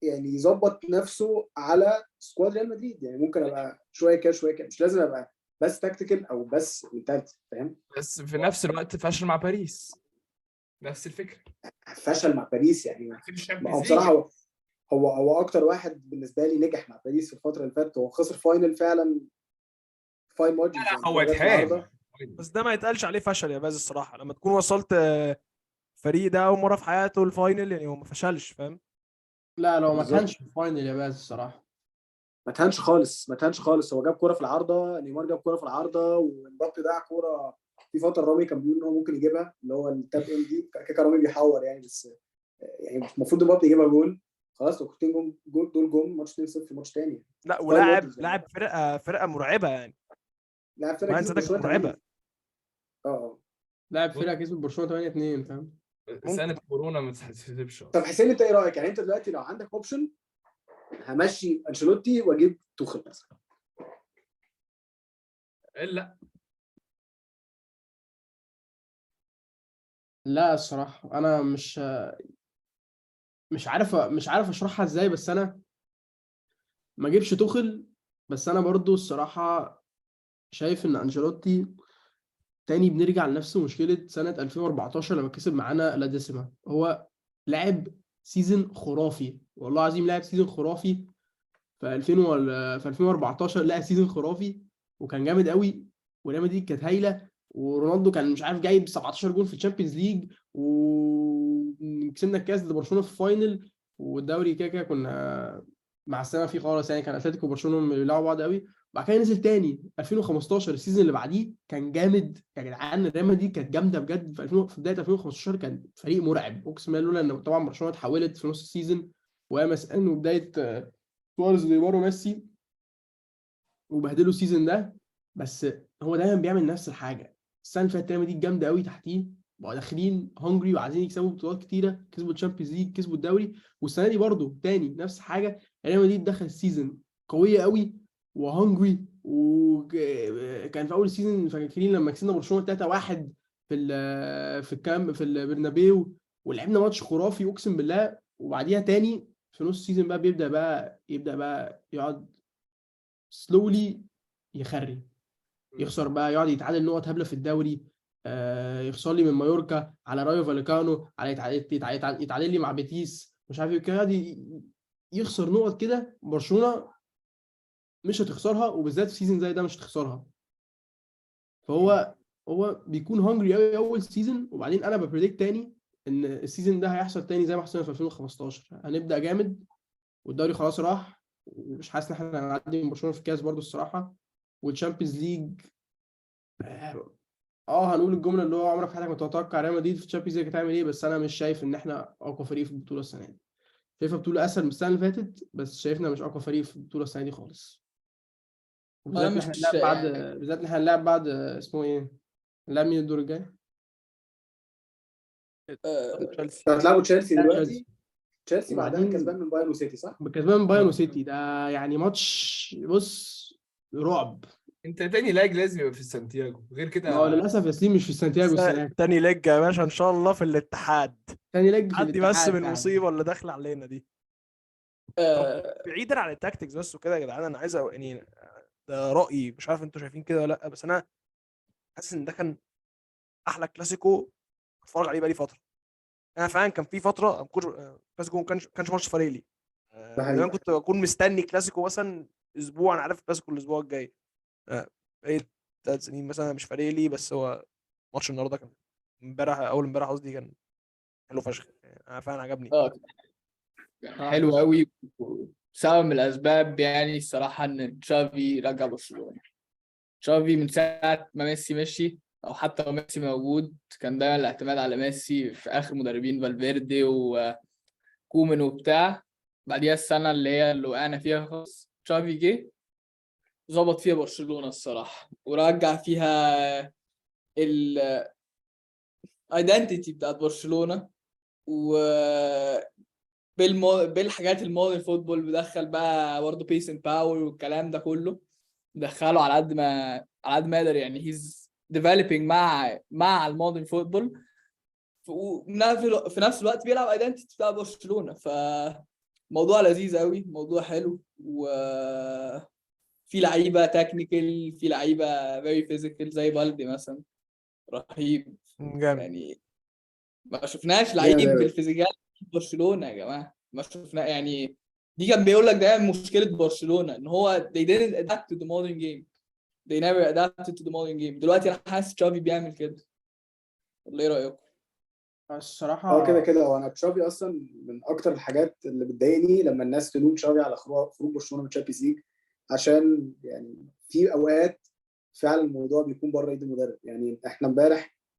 [SPEAKER 4] يعني يظبط نفسه على سكواد ريال مدريد؟ يعني ممكن ابقى شويه كده شويه كده، مش لازم ابقى بس تكتيكال او بس منتاليتي، فاهم؟
[SPEAKER 2] بس في نفس الوقت فشل مع باريس، نفس الفكره.
[SPEAKER 4] فشل مع باريس يعني.
[SPEAKER 2] في
[SPEAKER 4] هو
[SPEAKER 2] الشامبيونز ليج.
[SPEAKER 4] بصراحه هو اكتر واحد بالنسبه لي نجح مع باريس في الفتره اللي فاتت. هو خسر فاينل فعلا، فاين مارجنز يعني،
[SPEAKER 2] هو
[SPEAKER 4] الكوره جت في
[SPEAKER 2] اتهان.
[SPEAKER 4] العارضه.
[SPEAKER 3] بس ده ما يتقالش عليه فشل يا باز الصراحه، لما تكون وصلت فريق ده اول مره في حياته الفاينل، يعني هو ما فشلش، فاهم.
[SPEAKER 5] لا لو ما
[SPEAKER 4] بالظبط.
[SPEAKER 5] كانش في الفاينل يا باز الصراحه.
[SPEAKER 4] ما تهنش خالص، ما تهنش خالص. هو جاب كوره في العارضه، نيمار جاب كوره في العارضه، ومبابي ضيع كوره في فتره رامي كان بيقول ان هو ممكن يجيبها، اللي هو التاب ان دي. كده رامي بيحور يعني، بس يعني المفروض مبابي يجيبها جول. خلاص لو كنتين جول دول جول ماتش 2-0 في ماتش تاني.
[SPEAKER 3] لا،
[SPEAKER 4] فاين
[SPEAKER 3] ولاعب
[SPEAKER 4] مارجنز
[SPEAKER 3] لاعب فرقه مرعبه يعني.
[SPEAKER 4] لاعب فرقه
[SPEAKER 3] ما
[SPEAKER 4] كسب
[SPEAKER 3] انسى ده كانت
[SPEAKER 4] برشلونه
[SPEAKER 3] مرعبه.
[SPEAKER 4] 8. اه.
[SPEAKER 5] لاعب فرقه كسب برشلونه 8-2 فاهم.
[SPEAKER 2] سنه كورونا ما تتحسبش
[SPEAKER 4] طب
[SPEAKER 2] اصلا.
[SPEAKER 4] حسين، انت ايه رايك؟ يعني انت دلوقتي لو عندك اوبشن، همشي انشيلوتي واجيب توخل مثلا.
[SPEAKER 2] الا
[SPEAKER 5] لا الصراحه انا مش عارف اشرحها ازاي، بس انا ما اجيبش توخل. بس انا برضو الصراحه شايف ان انشيلوتي تاني بنرجع لنفس مشكله سنه 2014 لما كسب معانا لاديسيما. هو لعب سيزون خرافي، والله العظيم لعب سيزون خرافي في 2000 في 2014 لعب سيزون خرافي وكان جامد قوي، وريال مدريد كانت هايله، ورونالدو كان مش عارف جايب 17 جول في الشامبيونز ليج، وكسبنا الكاس ضد برشلونه في الفاينل، والدوري كده كده كنا مع السنه فيه خالص يعني. كان اتلتيكو وبرشلونه بيلعبوا بعض قوي. بعد كده نزل تاني 2015 السيزون اللي بعديه كان جامد يا جدعان. ريال مدريد كانت جامده بجد في بدايه 2015 كان فريق مرعب اقسم بالله، لولا ان طبعا برشلونه اتحولت في نص السيزون وام اس ان وبدايه سواريز ونيمار وميسي وبهدلوا السيزون ده. بس هو دايما بيعمل نفس الحاجه. السنه اللي فاتت ريال مدريد جامده قوي تحتيه، بقوا داخلين هungry وعايزين يكسبوا بطولات كتيره، كسبوا الشامبيونز ليج كسبوا الدوري. والسنه دي برضو تاني نفس الحاجه. ريال مدريد دخل السيزون قويه قوي وهungry، وكان في اول السيزون فاكرين لما كسبنا برشلونه 3-1 في البرنابيو، ولعبنا ماتش خرافي اقسم بالله. وبعديها تاني في نص السيزون بقى يبدا بقى يقعد سلولي يخري، يخسر بقى، يقعد يتعادل نقط هبله في الدوري. يخسر لي من مايوركا على رايو فاليكانو، على يتعادل لي مع بيتيس مش عارف ايه كده، يقعد يخسر نقط كده. برشلونه مش هتخسرها، وبالذات في سيزون زي ده مش هتخسرها. فهو بيكون هانجري قوي اول سيزون، وبعدين انا ببريدكت تاني ان السيزون ده هيحصل تاني زي ما حصل في 2015. هنبدا جامد والدوري خلاص راح، ومش حاسس ان احنا هنعدي من برشلونه في الكاس برضو الصراحه. والتشامبيونز ليج هنقول الجمله اللي هو عمرك في حياتك ما تتوقع ريال مدريد في الشامبيونز ليج هتعمل ايه، بس انا مش شايف ان احنا اقوى فريق في البطوله السنه دي. شايفها بطوله اسهل من السنه اللي فاتت، بس شايفنا مش اقوى فريق في البطوله السنه دي خالص.
[SPEAKER 1] انا
[SPEAKER 5] وبالذات ان احنا
[SPEAKER 1] مش
[SPEAKER 5] هنلعب بعد
[SPEAKER 1] يعني
[SPEAKER 5] بالذات ان احنا هنلعب بعد اسمه ايه، هنلعب مين الدور الجاي؟
[SPEAKER 3] تشيلسي.
[SPEAKER 4] هتلعبوا تشيلسي
[SPEAKER 5] هنلعب
[SPEAKER 4] دلوقتي. تشيلسي بعدها
[SPEAKER 5] وبعدين
[SPEAKER 4] كسبان من بايرن وسيتي صح؟
[SPEAKER 5] كسبان من بايرن وسيتي، ده يعني ماتش بص رعب.
[SPEAKER 2] انت تاني لاج لازم يبقى في سانتياغو، غير
[SPEAKER 5] ما
[SPEAKER 2] كده
[SPEAKER 5] هو للاسف ياسين مش في سانتياغو السنه دي.
[SPEAKER 3] تاني ليج يا باشا ان شاء الله في الاتحاد.
[SPEAKER 5] تاني لج في
[SPEAKER 3] عدي بس
[SPEAKER 5] الاتحاد
[SPEAKER 3] من
[SPEAKER 5] فعلا.
[SPEAKER 3] المصيبه اللي داخله علينا دي. طب بعيدا عن التاكتكس بس وكده يا جدعان، انا عايز يعني ده رايي، مش عارف انتوا شايفين كده ولا لا، بس انا حاسس ان ده كان احلى كلاسيكو اتفرج عليه بقالي فتره. انا فعلا كان في فتره كلاسيكو ما كانش ماتش فارق لي.
[SPEAKER 4] ده
[SPEAKER 3] زمان
[SPEAKER 4] حقيقي.
[SPEAKER 3] كنت بكون مستني كلاسيكو مثلا اسبوع، انا عارف كلاسيكو الاسبوع الجاي. بقيت 3 سنين مثلا مش فارق لي، بس هو ماتش النهارده كان اول امبارح قصدي كان حلو فشخ يعني، انا فعلا عجبني.
[SPEAKER 1] كان حلو قوي. سبب من الاسباب يعني الصراحه ان تشافي رجع برشلونه. تشافي من ساعه ما ميسي مشي، او حتى لو ميسي موجود، كان دايما الاعتماد على ميسي في اخر مدربين فالفيردي وكومن وبتاع. بعديها السنه اللي وقعنا فيها خالص تشافي جه ظبط فيها برشلونه الصراحه، ورجع فيها الايدنتيتي بتاعت برشلونه، و بالحاجات المودرن فوتبول بدخل بقى برضه بيس اند باور والكلام ده كله، دخله على قد ما يقدر يعني. هيز ديفلوبينج مع المودرن فوتبول، في نفس الوقت بيلعب ايدنتيتي بتاع برشلونه. فموضوع لذيذ قوي، موضوع حلو، وفي لعيبه تكنيكال، في لعيبه فيري فيزيكال زي بالدي مثلا، رهيب
[SPEAKER 3] جامد.
[SPEAKER 1] يعني. ما شفناش
[SPEAKER 4] جامد
[SPEAKER 1] لعيب
[SPEAKER 4] قوي.
[SPEAKER 1] بالفيزيكال في برشلونه يا جماعه، ما شفنا يعني. دي كان بيقول لك ده مشكله برشلونه، ان هو they didn't adapt to the modern game, they never adapted to the modern game. دلوقتي انا حاسس تشافي بيعمل كده، ولا ايه رايكم؟
[SPEAKER 5] الصراحه
[SPEAKER 4] كده كده، وانا تشافي اصلا من اكتر الحاجات اللي بتضايقني لما الناس تلوم تشافي على خروج برشلونه من تشامبيونز ليج، عشان يعني في اوقات فعلا الموضوع بيكون بره ايد المدرب. يعني احنا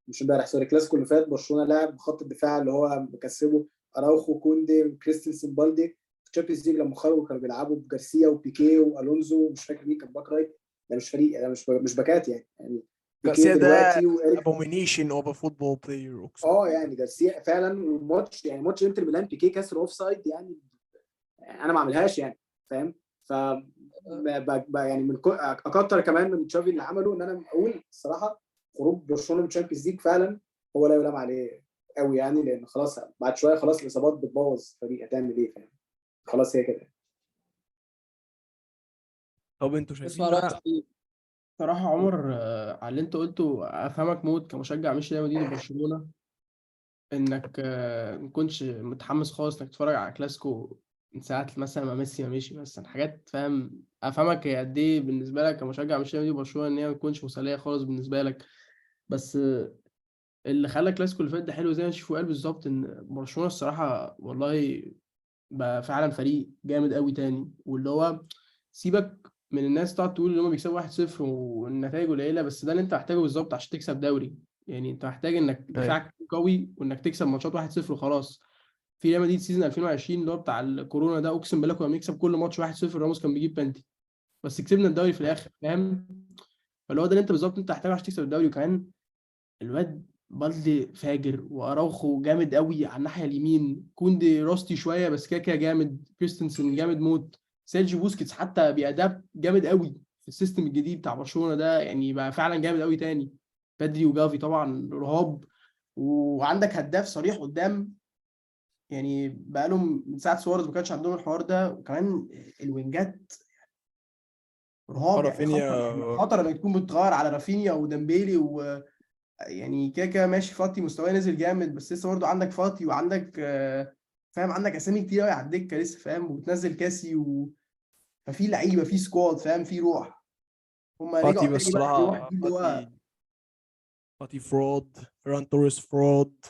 [SPEAKER 4] مش امبارح كلاسيكو اللي فات برشلونه لعب بخط الدفاع اللي هو مكسبه اراوخو كوندي وكريستنسن بالدي. في تشامبيونز ليج لما خرجوا كانوا بيلعبوا بجارسيا وبيكيه والونزو، مش فاكر مين كان باك رايت. ده مش فريق، ده مش باكات يعني بيكيه
[SPEAKER 3] جارسيا ده
[SPEAKER 4] دلوقتي وإيريك.
[SPEAKER 3] abomination of a football player اقسم.
[SPEAKER 4] يعني جارسيا فعلا. ماتش انتر ميلان بيكيه كسر اوف سايد يعني انا ما اعملهاش يعني، فاهم؟ ف يعني اكتر كمان من تشافي اللي عمله ان انا اقول الصراحه خروج برشلونه من تشامبيونز ليج فعلا هو لا يلام عليه قوي يعني، لان خلاص بعد شويه خلاص الاصابات بتبوظ الفريق، هتعمل ايه؟ فاهم؟ خلاص هي كده.
[SPEAKER 3] طب انتوا
[SPEAKER 1] اسمع
[SPEAKER 3] شايفين
[SPEAKER 1] رايك
[SPEAKER 3] بقى؟
[SPEAKER 1] فيه.
[SPEAKER 5] صراحه عمر، على اللي انت قلته افهمك موت كمشجع مش ريال مدريد وبرشلونه، انك ما كنتش متحمس خالص انك تتفرج على كلاسيكو من ساعه مثلا ما ميسي ما مشي مثلا، حاجات فاهم. افهمك هي قد ايه بالنسبه لك كمشجع مش ريال مدريد وبرشلونه ان هي ما تكونش مسليه خالص بالنسبه لك. بس اللي خلى الكلاسيكو اللي فات ده حلو زي ما شوفوا قال بالظبط، ان برشلونه الصراحه والله بقى فعلا فريق جامد قوي تاني. واللي هو سيبك من الناس تقعد تقول ان هم بيكسبوا 1-0 والنتائج قليله، بس ده اللي انت محتاجه بالظبط عشان تكسب دوري. يعني انت محتاج انك دفاعك يكون قوي وانك تكسب ماتشات 1-0 وخلاص. في ريال مدريد سيزون 2020 اللي هو بتاع الكورونا ده، اقسم بالله كنا بنكسب كل ماتش 1-0، راموس كان بيجيب بنتي بس كسبنا الدوري في الاخر، فاهم؟ فاللي هو ده اللي انت بالظبط انت محتاجه عشان تكسب الدوري. وكمان الواد بالدي فاجر، واراوخو جامد قوي على الناحيه اليمين، كوندي راستي شويه بس كده كده جامد، كريستنسن جامد موت، سيرجيو بوسكيتس حتى بيأداب جامد قوي في السيستم الجديد بتاع برشلونه ده، يعني بقى فعلا جامد قوي تاني. بدري وجافي طبعا رهاب، وعندك هداف صريح قدام. يعني بقالهم من ساعه سواريز ما كانش عندهم الحوار ده. وكمان الوينجات رهاب، يعني
[SPEAKER 3] رافينيا.
[SPEAKER 5] خطر انك تكون بتغير على رافينيا وديمبيلي يعني كده كده ماشي. فاتي مستواه نزل جامد، بس لسه برضه عندك فاتي وعندك فاهم، عندك اسامي كتير قوي على الدكه لسه، فاهم؟ وبتنزل كاسي ففي لعيبه، في سكواد، فاهم؟ في روح. هم
[SPEAKER 3] فاتي
[SPEAKER 5] رجعوا تاني بقى الروح
[SPEAKER 3] بالصراحه،
[SPEAKER 5] دي اللي هو
[SPEAKER 3] فاتي فرود، فيران توريس فرود.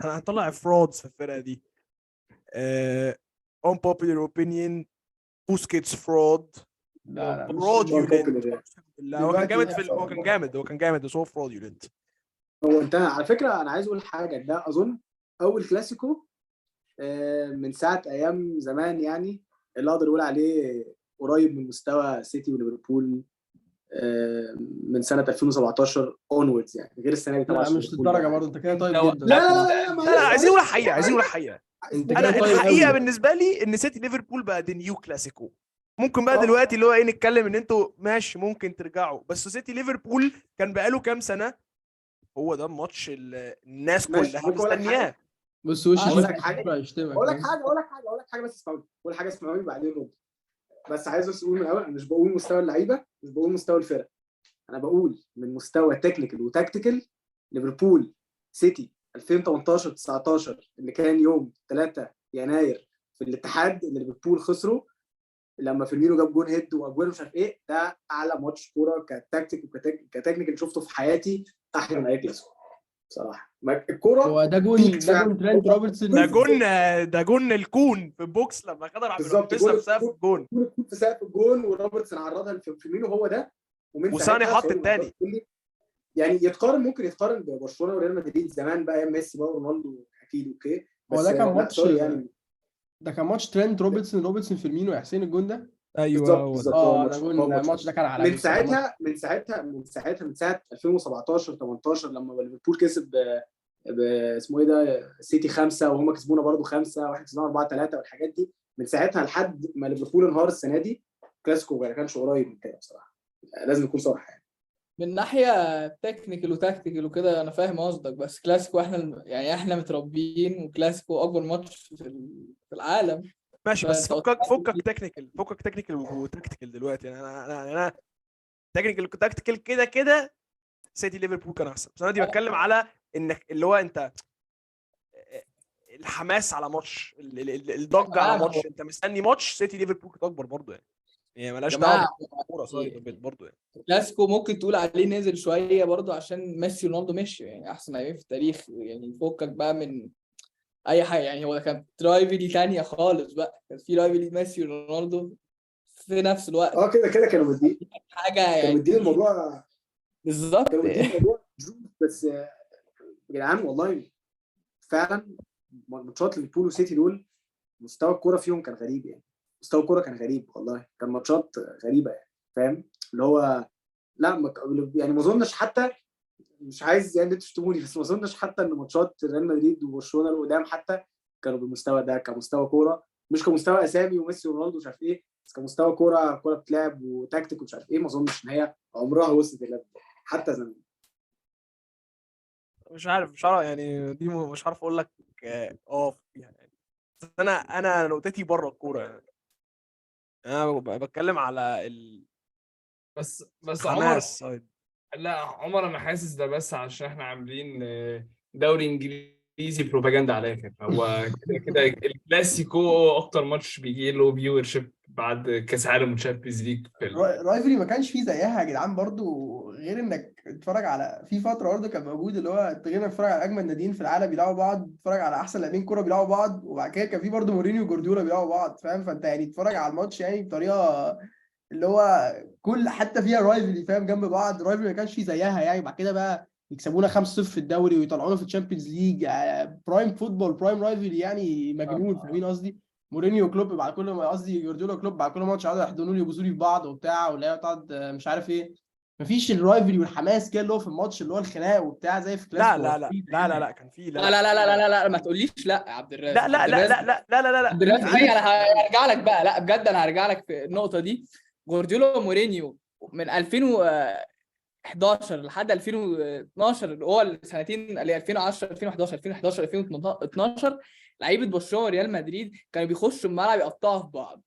[SPEAKER 3] انا هنطلع فرودز في الفرقه دي. unpopular opinion، بوسكيتس فرود.
[SPEAKER 5] لا مش
[SPEAKER 3] فروديولنت.
[SPEAKER 4] popular يعني.
[SPEAKER 3] لا هو كان
[SPEAKER 5] دلوقتي
[SPEAKER 3] جامد
[SPEAKER 5] بقى
[SPEAKER 3] هو كان جامد بس هو فروديولنت.
[SPEAKER 4] هو انتهى على فكره. انا عايز اقول حاجه، ده اظن اول كلاسيكو من ساعه ايام زمان يعني، اللي اقدر اقول عليه قريب من مستوى سيتي وليفربول من سنه 2017 اونوردز يعني، غير السنه دي طبعا
[SPEAKER 5] لا
[SPEAKER 4] عشان
[SPEAKER 5] مش
[SPEAKER 4] ليفربول
[SPEAKER 5] للدرجه
[SPEAKER 4] بقى.
[SPEAKER 5] برضه، انت كده طيب
[SPEAKER 2] لو-
[SPEAKER 5] جدا.
[SPEAKER 4] لا لا لا
[SPEAKER 2] انت
[SPEAKER 4] لا
[SPEAKER 3] لا لا، عايزين نقول الحقيقه، عايزين نقول الحقيقه.
[SPEAKER 5] انت
[SPEAKER 3] انا
[SPEAKER 5] كده طيب
[SPEAKER 3] الحقيقه
[SPEAKER 5] قوي.
[SPEAKER 3] بالنسبه لي ان سيتي ليفربول بقى دي نيو كلاسيكو. ممكن بقى
[SPEAKER 4] آه.
[SPEAKER 3] دلوقتي اللي هو ايه نتكلم ان انتوا ماشي ممكن ترجعوا، بس سيتي ليفربول كان بقاله كام سنه هو ده الماتش اللي الناس
[SPEAKER 4] ماشي،
[SPEAKER 3] كلها
[SPEAKER 4] ممكن اقول لك
[SPEAKER 3] مستنياه.
[SPEAKER 5] بص وش
[SPEAKER 4] اقول
[SPEAKER 5] شيف
[SPEAKER 4] لك حاجه
[SPEAKER 5] هيشتمك
[SPEAKER 4] اقول لك
[SPEAKER 5] فاهم؟
[SPEAKER 4] حاجه اقول لك حاجه اقول لك حاجه بس اسمعوني، اقول حاجه اسمعوني بعدين رد. بس عايز بس اقول من الاول، انا مش بقول مستوى اللعيبه، مش بقول مستوى الفرق، انا بقول من مستوى تكنيكال وتكتيكال. ليفربول سيتي 2018 19 اللي كان يوم 3 يناير في الاتحاد اللي ليفربول خسره لما فيرمينو جاب جون هيد واجويرو مش عارف ايه، ده اعلى ماتش كوره كتكتيك وكتكنيكال شفته في حياتي، احلى من اي كلاسيكو بصراحه. الكوره
[SPEAKER 5] هو ده
[SPEAKER 4] بيك
[SPEAKER 5] جون
[SPEAKER 4] فعلا.
[SPEAKER 5] ترينت روبرتسون.
[SPEAKER 3] ده جون الكون في البوكس لما خدها راح
[SPEAKER 4] بالظبط،
[SPEAKER 3] بيلبسها في سقف الجون،
[SPEAKER 4] الكون في سقف الجون وروبرتسون عرضها لفيرمينو، هو ده. ومن
[SPEAKER 3] وساني
[SPEAKER 4] ساعتها
[SPEAKER 3] حط
[SPEAKER 4] سوري ما
[SPEAKER 3] التاني.
[SPEAKER 4] تقدرش تقول لي يعني يتقارن، ممكن يتقارن ببرشلونه وريال مدريد زمان بقى ايام ميسي بقى ورونالدو اكيد اوكي،
[SPEAKER 5] هو
[SPEAKER 4] بس
[SPEAKER 5] ده كان
[SPEAKER 4] لا
[SPEAKER 5] ماتش
[SPEAKER 4] سوري يعني.
[SPEAKER 5] ده كان ماتش ترينت روبرتسون فيرمينو يا حسين الجون ده.
[SPEAKER 3] ايوه
[SPEAKER 4] بالظبط
[SPEAKER 3] هو ده.
[SPEAKER 4] بالظبط، هو
[SPEAKER 5] ده
[SPEAKER 4] الماتش
[SPEAKER 5] جون،
[SPEAKER 4] هو الماتش
[SPEAKER 5] الماتش ده كان عالمي
[SPEAKER 4] من
[SPEAKER 5] الصراحه.
[SPEAKER 4] من ساعه 2017 18 لما ليفربول كسب اسمه ايه ده سيتي 5 وهم كسبونا برضو 5 واحد كسبونا 4-3 والحاجات دي، من ساعتها لحد ما ليفربول انهار السنه دي كلاسيكو ما كانش قريب من كده بصراحه، لازم نكون صراحه يعني.
[SPEAKER 1] من ناحيه تكنيكال وتاكتيكال وكده انا فاهم قصدك، بس كلاسيكو يعني احنا متربيين، وكلاسيكو اكبر ماتش في العالم.
[SPEAKER 3] ماشي، بس
[SPEAKER 1] فانت
[SPEAKER 3] فكك تكنيكال وتكتيكال دلوقتي يعني. انا تكنيكال وتكتيكال كده كده سيتي ليفربول كان احسن، بس انا دي بتكلم على انك اللي هو انت الحماس على ماتش الضجه على
[SPEAKER 1] جماعه
[SPEAKER 3] ماتش، انت مستني ماتش سيتي ليفربول كانت اكبر برضه يعني. هي مالهاش دعوه
[SPEAKER 1] جماعه
[SPEAKER 3] بالكوره سوري برضه يعني.
[SPEAKER 1] كلاسيكو ممكن تقول عليه نزل شويه برضو عشان ميسي ورونالدو مشي، يعني احسن لاعبين في التاريخ، يعني فكك بقى من اي حاجه، يعني هو كان رايفلي ثانيه خالص بقى، كان في رايفلي ميسي ورونالدو في نفس الوقت،
[SPEAKER 4] كده كده
[SPEAKER 1] حاجه
[SPEAKER 4] كانوا
[SPEAKER 1] يعني
[SPEAKER 4] مدين الموضوع،
[SPEAKER 1] بالظبط.
[SPEAKER 4] كانوا مدين الموضوع بس يا جدعان والله فعلا ماتشات ليفربول وسيتي دول مستوى الكوره فيهم كان غريب يعني، مستوى الكوره كان غريب والله، كان ماتشات غريبه يعني فاهم اللي هو لا يعني ما اظنش حتى، مش عايز يعني تشتموني بس ما اظنش حتى ان ماتشات ريال مدريد وبرشلونه القدام حتى كانوا بالمستوى ده كمستوى كوره، مش كمستوى اسامي وميسي ورونالدو مش عارف ايه، بس كمستوى كوره بتلعب وتكتيك ومش عارف ايه، ما اظنش ان هي عمرها وصلت الليفل حتى زمان.
[SPEAKER 3] مش عارف يعني دي مش عارف اقول لك فيها يعني. بس انا نقطتي بره الكوره يعني. انا بتكلم على
[SPEAKER 2] بس عمر،
[SPEAKER 3] الحماس سايد.
[SPEAKER 2] لا عمر انا حاسس ده بس عشان احنا عاملين دوري انجليزي بروباجندا على الاخر. هو كده كده الكلاسيكو اكتر ماتش بيجي له فيور شيب بعد كاس عالم وتشامبيونز ليج
[SPEAKER 5] رايفلي ما كانش فيه زيها يا جدعان برضو، غير انك تتفرج على في فتره برضو كان موجود اللي هو غير انك تتفرج على اجمل ناديين في العالم بيلعبوا بعض، تتفرج على احسن لاعبين كوره بيلعبوا بعض، وبعد كده كان في برضو مورينيو وجوارديولا بيلعبوا بعض فاهم. فانت يعني تتفرج على الماتش يعني بطريقه اللي هو كل حتى فيها رايفلي فاهم جنب بعض، رايفلي ما كانش فيه زيها يعني. بعد كده بقى يكسبونا 5-0 في الدوري ويطلعونا في الشامبيونز ليج، برايم فوتبول برايم رايفلي يعني مجنون فاهمين قصدي. مورينيو كلوب بعد كل ما قصدي جوارديولا كلوب بعد كل ماتش يقعدوا يحضنوا لي يبوسوا لي في بعض وبتاع، ولا هي تقعد مش عارف ايه. مفيش الرايفلي والحماس كده اللي هو في الماتش اللي هو الخناق وبتاع زي في
[SPEAKER 3] لا
[SPEAKER 5] كلاسيكو.
[SPEAKER 3] لا لا لا لا لا كان في
[SPEAKER 1] لا لا لا لا لا لا لا ما تقوليش لا يا عبد
[SPEAKER 3] لا
[SPEAKER 1] الرازق،
[SPEAKER 3] لا
[SPEAKER 1] عبد
[SPEAKER 3] لا
[SPEAKER 1] الرازق
[SPEAKER 3] لا لا لا لا لا لا
[SPEAKER 1] عبد الرازق
[SPEAKER 3] عارف
[SPEAKER 1] انا هرجع لك بقى، لا بجد انا هرجع لك في النقطه دي. جوارديولا ومورينيو من 2011 لحد 2012 اللي هو السنتين اللي 2010 2011 2011 2012 لعيبه برشلونه وريال مدريد كانوا بيخشوا الملعب يقطعوا في بعض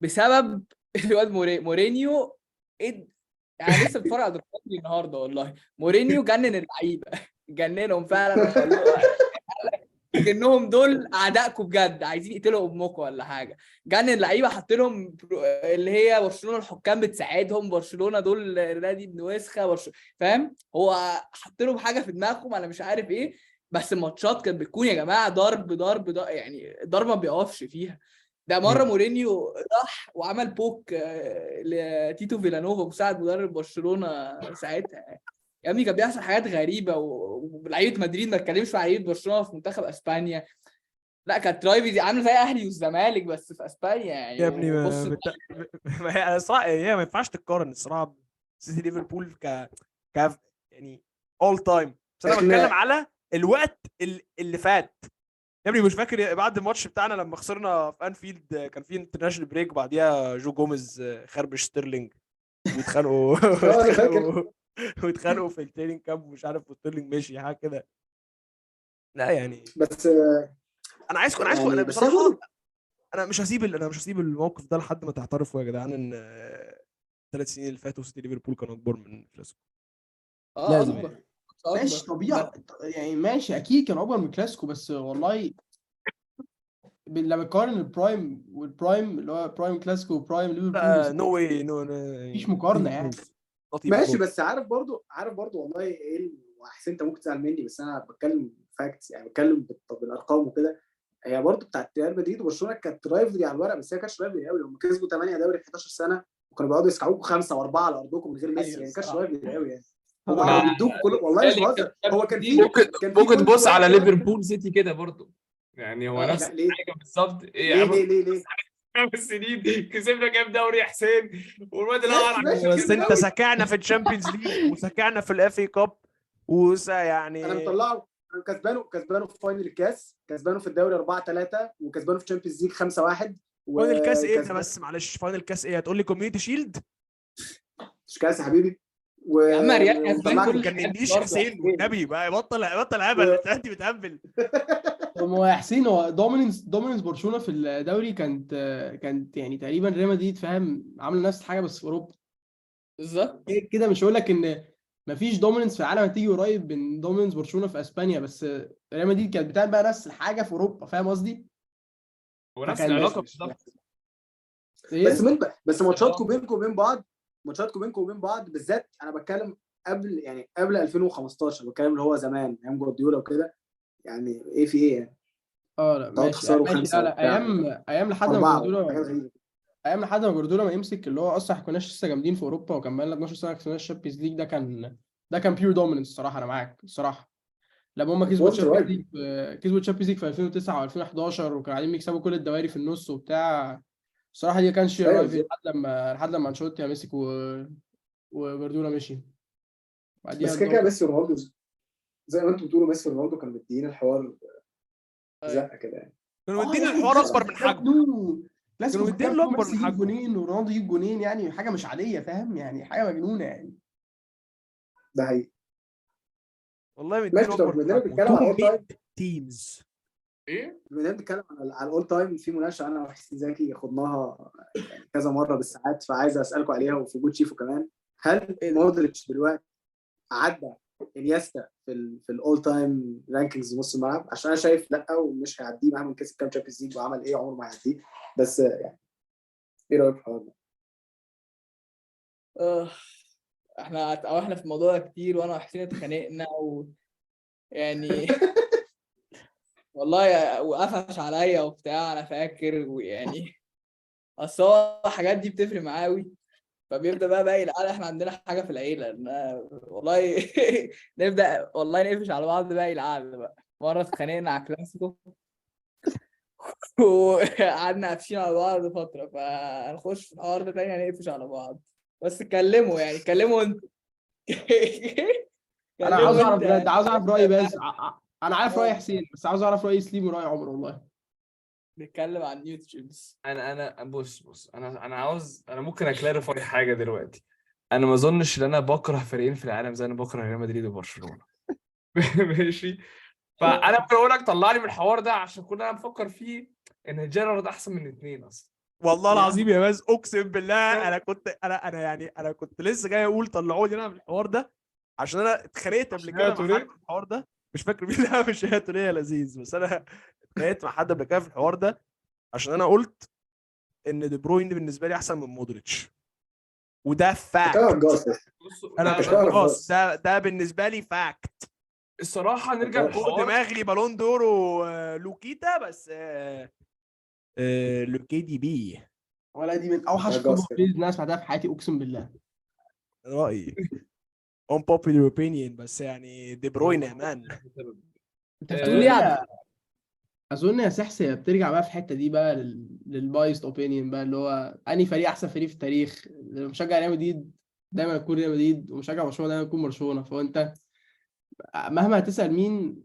[SPEAKER 1] بسبب الواد مورينيو. يعني لسه بتفرج على دوكيومنتري النهارده والله، مورينيو جنن اللعيبه جننهم فعلا وخلوه كأنهم دول اعدائكم بجد عايزين يقتلوا امكم ولا حاجه. جنن اللعيبه، حط لهم اللي هي برشلونه الحكام بتساعدهم، برشلونه دول نادي ابن وسخه فاهم، هو حط لهم حاجه في دماغهم انا مش عارف ايه. بس الماتشات كانت بتكون يا جماعه ضرب يعني ضرب ما بيقفش فيها. ده مره مورينيو راح وعمل بوك لتيتو فيلانوفا مساعد مدرب برشلونه ساعتها، يا ابني كان بيحصل حاجات غريبه ولاعيبه مدريد ما اتكلمش مع لعيبه برشلونه في منتخب اسبانيا. لا كانت رايفي دي عامله زي اهلي والزمالك بس في اسبانيا يعني.
[SPEAKER 3] يا ابني
[SPEAKER 1] وبص
[SPEAKER 3] ما هي صراحه هي ما ينفعش تتقارن الصراحه سيتي ليفربول يعني اول تايم، بس انا
[SPEAKER 4] احنا
[SPEAKER 3] بتكلم على الوقت اللي فات. يا ابني مش فاكر بعد الماتش بتاعنا لما خسرنا في انفيلد كان في انترناشونال بريك وبعديها جو جوميز خربش ستيرلينج واتخانقوا
[SPEAKER 4] انا فاكر.
[SPEAKER 3] واتخانقوا في التريننج كامب ومش عارف وستيرلينج ماشي حاجه كده. لا يعني
[SPEAKER 4] بس
[SPEAKER 3] انا عايزكم
[SPEAKER 4] يعني
[SPEAKER 3] انا
[SPEAKER 4] بس هي
[SPEAKER 3] بصراحه
[SPEAKER 4] برضه
[SPEAKER 3] انا مش هسيب الموقف ده لحد ما تعترفوا يا جدعان ان 3 سنين اللي فاتوا سيتي ليفربول كانوا اكبر من كلاسيكو. لازم
[SPEAKER 1] اكبر
[SPEAKER 3] يعني.
[SPEAKER 5] ماشي
[SPEAKER 1] اكبر
[SPEAKER 5] طبيعي يعني، ماشي اكيد كان اكبر من كلاسيكو، بس والله لما تقارن البرايم والبرايم اللي هو برايم كلاسيكو وبرايم ليفربول
[SPEAKER 3] لا نو واي نو
[SPEAKER 5] مفيش مقارنه يعني.
[SPEAKER 4] ماشي. بس عارف برضه والله ايه وحسين انت ممكن تزعل مني، بس انا بتكلم فاكتس يعني، بتكلم بالارقام وكده. هي برضه بتاعت ريال مدريد وبرشلونه كانت رايفلري على الورق، بس هي كانتش رايفلري قوي. هم كسبوا 8 دوري في 11 سنه وكانوا بيقعدوا يسكعوكوا 5 و4 على ارضكم من غير ميسي،
[SPEAKER 5] أيوة
[SPEAKER 4] يعني كانتش
[SPEAKER 5] الصراحة.
[SPEAKER 4] رايفلري قوي يعني. هم
[SPEAKER 5] طبعاً.
[SPEAKER 4] كانوا
[SPEAKER 2] لا
[SPEAKER 4] بيدوكوا كل، والله مش بهزر. هو كان في
[SPEAKER 2] ممكن
[SPEAKER 4] جول
[SPEAKER 2] تبص على
[SPEAKER 4] صغير كده.
[SPEAKER 2] ليفربول سيتي كده برضو، يعني هو نفس
[SPEAKER 4] لا ليه
[SPEAKER 2] الحاجه بالظبط. ايه
[SPEAKER 4] ليه
[SPEAKER 2] يعني
[SPEAKER 4] ليه ليه ليه
[SPEAKER 2] 5 سنين كسبنا كام دوري يا حسين، والواد الاقرع
[SPEAKER 4] ماشي
[SPEAKER 3] بس
[SPEAKER 4] كسبوا
[SPEAKER 3] انت
[SPEAKER 4] دوري.
[SPEAKER 3] سكعنا في الشامبيونز ليج وسكعنا في الاف اي كاب يعني
[SPEAKER 4] انا مطلعه. انا كسبانه في فاينل الكاس، كسبانه في الدوري 4-3 وكسبانه في الشامبيونز ليج 5-1
[SPEAKER 3] فاينل كاس ايه ده؟
[SPEAKER 4] وكسبان.
[SPEAKER 3] بس معلش فاينل كاس ايه؟ هتقول لي كوميونتي شيلد؟
[SPEAKER 4] مش كاس يا حبيبي
[SPEAKER 1] يا عم ريال كسبان
[SPEAKER 3] ما
[SPEAKER 4] ومطلعك
[SPEAKER 1] كل الحاجات
[SPEAKER 3] تجننيش
[SPEAKER 1] برضه يا
[SPEAKER 3] حسين
[SPEAKER 1] حسين.
[SPEAKER 3] والنبي بقى، بطل هبل انت بتهبل.
[SPEAKER 5] طب ما هو يا حسين، هو دوميننس برشلونه في الدوري كانت يعني تقريبا ريال مدريد فاهم عامله نفس الحاجه بس في اوروبا.
[SPEAKER 1] بالظبط.
[SPEAKER 5] كده مش هقول لك ان مفيش دوميننس في العالم هتيجي قريب من دوميننس برشلونه في اسبانيا، بس ريال مدريد كانت بتعمل بقى نفس الحاجه في اوروبا، فاهم قصدي؟
[SPEAKER 2] هو نفس
[SPEAKER 5] فكان
[SPEAKER 2] العلاقه
[SPEAKER 4] ماشي
[SPEAKER 2] بالظبط.
[SPEAKER 4] بس
[SPEAKER 5] ايه
[SPEAKER 4] بس ماتشاتكم بينكم وبين بعض بالذات. انا بتكلم قبل 2015، بتكلم اللي هو زمان ايام جوارديولا وكده. يعني ايه في ايه يعني؟
[SPEAKER 5] لا
[SPEAKER 4] تقعدوا
[SPEAKER 5] ماشي
[SPEAKER 4] تخسروا
[SPEAKER 5] ماشي،
[SPEAKER 4] 5
[SPEAKER 5] لا
[SPEAKER 4] وبتاع
[SPEAKER 5] ايام لحد ما
[SPEAKER 4] 4
[SPEAKER 5] جوارديولا
[SPEAKER 4] وحاجات غريبه.
[SPEAKER 5] ما يمسك، اللي هو اصلا ما كناش لسه جامدين في اوروبا، وكان بقى لنا 12 سنه كسبنا الشامبيونز ليج. ده كان بيور دوميننس الصراحه، انا معاك الصراحه. لما هم كسبوا
[SPEAKER 4] وولتر
[SPEAKER 5] الشامبيونز
[SPEAKER 4] وايت.
[SPEAKER 5] ليج في 2009 و2011 وكانوا قاعدين بيكسبوا كل الدواري في النص وبتاع. الصراحه دي ما كانش
[SPEAKER 4] ايوه
[SPEAKER 5] رايفل
[SPEAKER 4] بالظبط.
[SPEAKER 5] لحد لما انشيلوتي مسك وجوارديولا مشي بعديها
[SPEAKER 4] بس كده
[SPEAKER 5] الدوري.
[SPEAKER 4] ميسي ورونالدو زي ما انتم بتقولوا، ميسي ورونالدو كانوا مدين الحوار
[SPEAKER 1] أيوة.
[SPEAKER 4] زقه كده يعني.
[SPEAKER 3] كانوا
[SPEAKER 5] يا
[SPEAKER 3] مدين
[SPEAKER 5] ابني
[SPEAKER 3] الحوار
[SPEAKER 5] كلاسيكو
[SPEAKER 3] اكبر
[SPEAKER 5] في
[SPEAKER 3] من
[SPEAKER 5] الكامب
[SPEAKER 3] حجمه.
[SPEAKER 5] نو، كلاسيكو
[SPEAKER 3] كانوا
[SPEAKER 5] في
[SPEAKER 3] مدين
[SPEAKER 5] الكامب
[SPEAKER 3] له
[SPEAKER 5] نو،
[SPEAKER 3] اكبر
[SPEAKER 5] ميسي
[SPEAKER 3] من
[SPEAKER 5] يجيب
[SPEAKER 3] حجمه.
[SPEAKER 5] جونين ورونالدو يجيب جونين، يعني حاجه مش عاديه فاهم، يعني حاجه مجنونه يعني.
[SPEAKER 4] ده حقيقي.
[SPEAKER 3] والله مدين له
[SPEAKER 4] ماشي.
[SPEAKER 3] اكبر
[SPEAKER 4] طب
[SPEAKER 3] من
[SPEAKER 4] بدنا
[SPEAKER 3] حجمه.
[SPEAKER 4] بنتكلم
[SPEAKER 3] تو
[SPEAKER 4] على الاول تايم.
[SPEAKER 3] ميد تيمز.
[SPEAKER 2] ايه
[SPEAKER 4] بدنا بنتكلم على الاول تايم في مناقشه انا وحسين زكي خدناها يعني كذا مره بالساعات، فعايز اسالكم عليها وفي وجود شيفو كمان. هل
[SPEAKER 1] ايه ده؟
[SPEAKER 4] مودريتش دلوقتي عدى انيستا في الاول تايم رانكينجز نص الملعب؟ عشان انا شايف لا، ومش هيعديه مهما كسب كام تشامبيونز ليج وعمل ايه، عمره ما هيعديه. بس يعني ايه رايك في الحوار ده؟
[SPEAKER 1] آه، احنا في الموضوع ده كتير وانا وحسين اتخانقنا يعني والله وقفش عليا وبتاع انا فاكر ويعني اصل هو الحاجات دي بتفرق معاه قوي. فبيبدا بقى باقي العيله، احنا عندنا حاجه في العيله والله نبدا والله نقفش على بعض باقي القعده بقى. مره اتخانقنا على كلاسيكو وقعدنا قافشين على بعض فتره، فهنخش في الحوار ده تاني هنقفش على بعض. بس اتكلموا انت
[SPEAKER 5] انا عاوز
[SPEAKER 1] اتكلموا
[SPEAKER 5] اعرف
[SPEAKER 1] انت
[SPEAKER 5] بجد،
[SPEAKER 1] يعني.
[SPEAKER 5] عاوز اعرف رايي بس انا عارف راي
[SPEAKER 1] اه
[SPEAKER 5] حسين، بس عاوز اعرف راي سليم وراي عمر والله.
[SPEAKER 1] نتكلم عن نيوترينز.
[SPEAKER 2] انا بص انا ممكن اكلاريفاي حاجه دلوقتي. انا ما اظنش ان انا بكره فريقين في العالم زي انا بكره ريال مدريد وبرشلونه. ماشي. فانا ممكن اقول لك طلعني من الحوار ده عشان كنا انا بفكر فيه ان جيرارد احسن من الاثنين اصلا.
[SPEAKER 3] والله
[SPEAKER 1] يا
[SPEAKER 3] العظيم
[SPEAKER 1] عم
[SPEAKER 3] يا باز اقسم بالله انا كنت لسه جاي اقول طلعوني انا من الحوار ده عشان انا اتخانقت قبل
[SPEAKER 2] عشان هي
[SPEAKER 3] كده مع حد
[SPEAKER 2] توريه.
[SPEAKER 3] في الحوار ده. مش فاكر مين. لا مش هي توريه لذيذ، بس انا اتخانقت مع حد قبل كده في الحوار ده عشان انا قلت ان دي بروين بالنسبه لي احسن من مودريتش، وده
[SPEAKER 4] تكره
[SPEAKER 3] فاكت.
[SPEAKER 4] الجاس.
[SPEAKER 2] بص
[SPEAKER 3] انا مش
[SPEAKER 4] تكره
[SPEAKER 3] هجاص،
[SPEAKER 4] الجاس.
[SPEAKER 3] ده بالنسبه لي فاكت.
[SPEAKER 2] الصراحه نرجع
[SPEAKER 4] الجاس.
[SPEAKER 3] فوق
[SPEAKER 2] للحوار.
[SPEAKER 3] دماغي بالون دور ولوكيتا، بس لوكي دي بي
[SPEAKER 5] ولا دي من اوحش
[SPEAKER 4] تكره
[SPEAKER 5] فوتبول
[SPEAKER 4] الجاس كده.
[SPEAKER 5] بلايز اللي انا سمعتها في حياتي اقسم بالله.
[SPEAKER 3] رايي. unpopular opinion بس يعني دي بروين يا مان.
[SPEAKER 5] انت
[SPEAKER 2] آه،
[SPEAKER 5] بتقول
[SPEAKER 1] أظن
[SPEAKER 5] ايه؟ اظن يا سحس هي بترجع بقى في الحته دي بقى للبايست اوبينيون بقى، اللي هو انهي فريق احسن فريق في التاريخ. اللي مشجع ريال مدريد دايما يكون ريال مدريد، ومشجع برشلونه دايما يكون برشلونه. فانت مهما هتسال مين،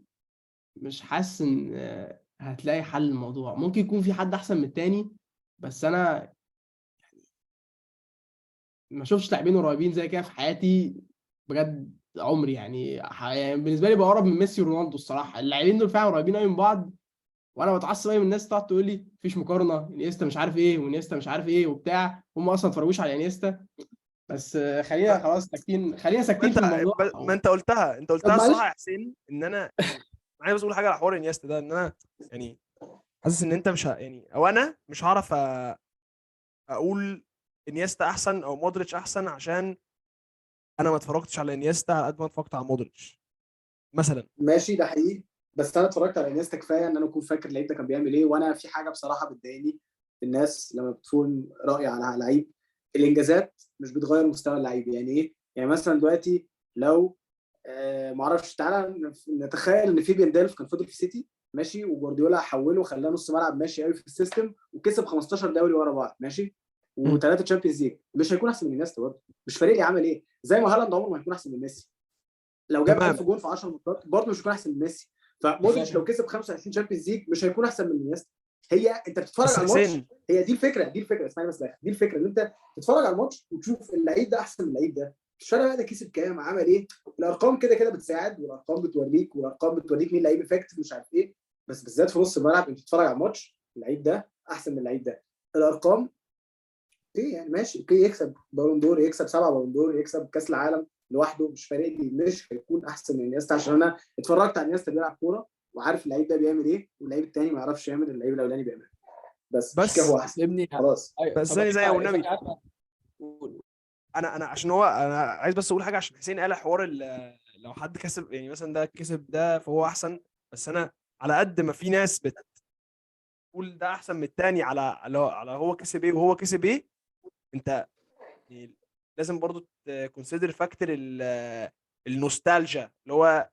[SPEAKER 5] مش حاسس ان هتلاقي حل الموضوع. ممكن يكون في حد احسن من التاني، بس انا ما شفتش لاعبين قريبين زي كده في حياتي بجد عمري. يعني بالنسبه لي بقرب من ميسي ورونالدو الصراحه. اللاعبين دول فعلا قريبين قوي من بعض، وانا بتعصب قوي من الناس تقعد تقول لي مفيش مقارنه، انيستا مش عارف ايه وانيستا مش عارف ايه وبتاع. هم اصلا ما اتفرجوش على انيستا. بس خلينا خلاص ساكتين، خلينا
[SPEAKER 3] ما
[SPEAKER 5] ساكتين
[SPEAKER 3] انت
[SPEAKER 5] في الموضوع.
[SPEAKER 3] ما انت قلتها
[SPEAKER 4] طب
[SPEAKER 3] الصراحه
[SPEAKER 4] معلش
[SPEAKER 3] يا حسين، ان انا يعني عايز بس اقول حاجه على حوار انيستا ده، ان انا يعني حاسس ان انت مش يعني او انا مش هعرف اقول انيستا احسن او مودريتش احسن، عشان انا ما اتفرجتش على انيستا على قد ما اتفرجت على مودريتش مثلا.
[SPEAKER 4] ماشي ده حقيقي، بس انا اتفرجت على انيستا كفايه ان انا اكون فاكر اللعيب ده كان بيعمل ايه. وانا في حاجه بصراحه بتضايقني الناس لما بتكون راي على لعيب، الانجازات مش بتغير مستوى اللعيب. يعني ايه؟ يعني مثلا دلوقتي لو معرفش، تعالى نتخيل ان في بيندالف كان فضل في سيتي ماشي، وجوارديولا حوله وخلاه نص ملعب ماشي قوي في السيستم، وكسب 15 دوري ورا بعض ماشي، وثلاثه تشامبيونز ليج، مش هيكون احسن من انيستا برضه. مش فارق لي عمل ايه، زي ما هالاند عمره ما هيكون احسن من ميسي. لو جاب
[SPEAKER 3] تمام
[SPEAKER 4] 1000 جول في 10 ماتشات برضه مش هيكون احسن من ميسي. فمودريتش لو كسب 25 تشامبيونز ليج مش هيكون احسن من انيستا. هي انت بتتفرج
[SPEAKER 3] بس
[SPEAKER 4] على الماتش،
[SPEAKER 3] حسين
[SPEAKER 4] هي دي الفكره اسمعني بس دي الفكره، ان انت تتفرج على الماتش وتشوف اللعيب ده احسن من اللعيب ده. مش فارق بقى ده كسب كام عمل ايه، الارقام كده كده بتساعد، والارقام بتوريك، والارقام بتوريك مين لعيب افكتيف مش عارف ايه. بس بالذات في نص الملعب انت بتتفرج على الماتش، اللعيب ده احسن من اللعيب ده. الارقام اوكي يعني ماشي، اوكي يكسب بالون دور، يكسب 7 بالون دور، يكسب كاس العالم لوحده، مش فارق لي، مش هيكون احسن من انيستا عشان انا اتفرجت على انيستا بيلعب كوره وعارف اللعيب ده بيعمل ايه، واللعيب الثاني ما يعرفش يعمل اللعيب الاولاني بيعمله. بس مش كده
[SPEAKER 3] بس
[SPEAKER 4] هو احسن
[SPEAKER 1] ابني.
[SPEAKER 4] خلاص.
[SPEAKER 1] ايوه
[SPEAKER 3] بس
[SPEAKER 1] طب
[SPEAKER 3] ثاني زي والنبي،
[SPEAKER 1] قول.
[SPEAKER 3] انا عشان هو انا عايز بس اقول حاجه، عشان حسين قال حوار لو حد كسب يعني مثلا ده كسب ده فهو احسن. بس انا على قد ما في ناس بتقول ده احسن من التاني على هو كسب ايه وهو كسب ايه، انت يعني لازم برضو تكونسيدر فاكتور النوستالجيا، اللي هو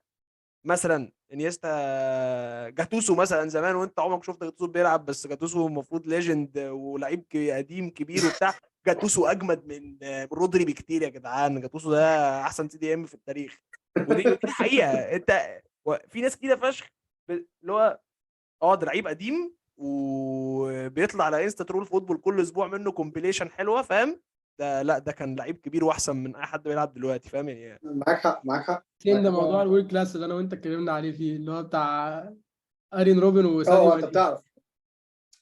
[SPEAKER 3] مثلا انيستا جاتوسو مثلا زمان، وانت عمرك شفت جاتوسو بيلعب، بس جاتوسو المفروض ليجند ولعيب قديم كبير وبتاع. جاتوسو اجمد من رودري بكتير يا جدعان. جاتوسو ده احسن سي دي ام في التاريخ، ودي الحقيقه. انت في ناس كده فشخ اللي هو ده لعيب قديم وبيطلع على انستا ترول فوتبول كل اسبوع منه كومبيليشن حلوه، فاهم؟ ده لا، ده كان لعيب كبير واحسن من اي حد بيلعب دلوقتي، فاهم يعني؟
[SPEAKER 4] معاك حق معاك حق
[SPEAKER 5] فين ده
[SPEAKER 4] معاك
[SPEAKER 5] موضوع
[SPEAKER 4] حق.
[SPEAKER 5] الورك كلاس اللي انا وانت اتكلمنا عليه فيه، اللي هو بتاع ارين روبن وساديو
[SPEAKER 4] انت
[SPEAKER 5] ماني.
[SPEAKER 4] بتعرف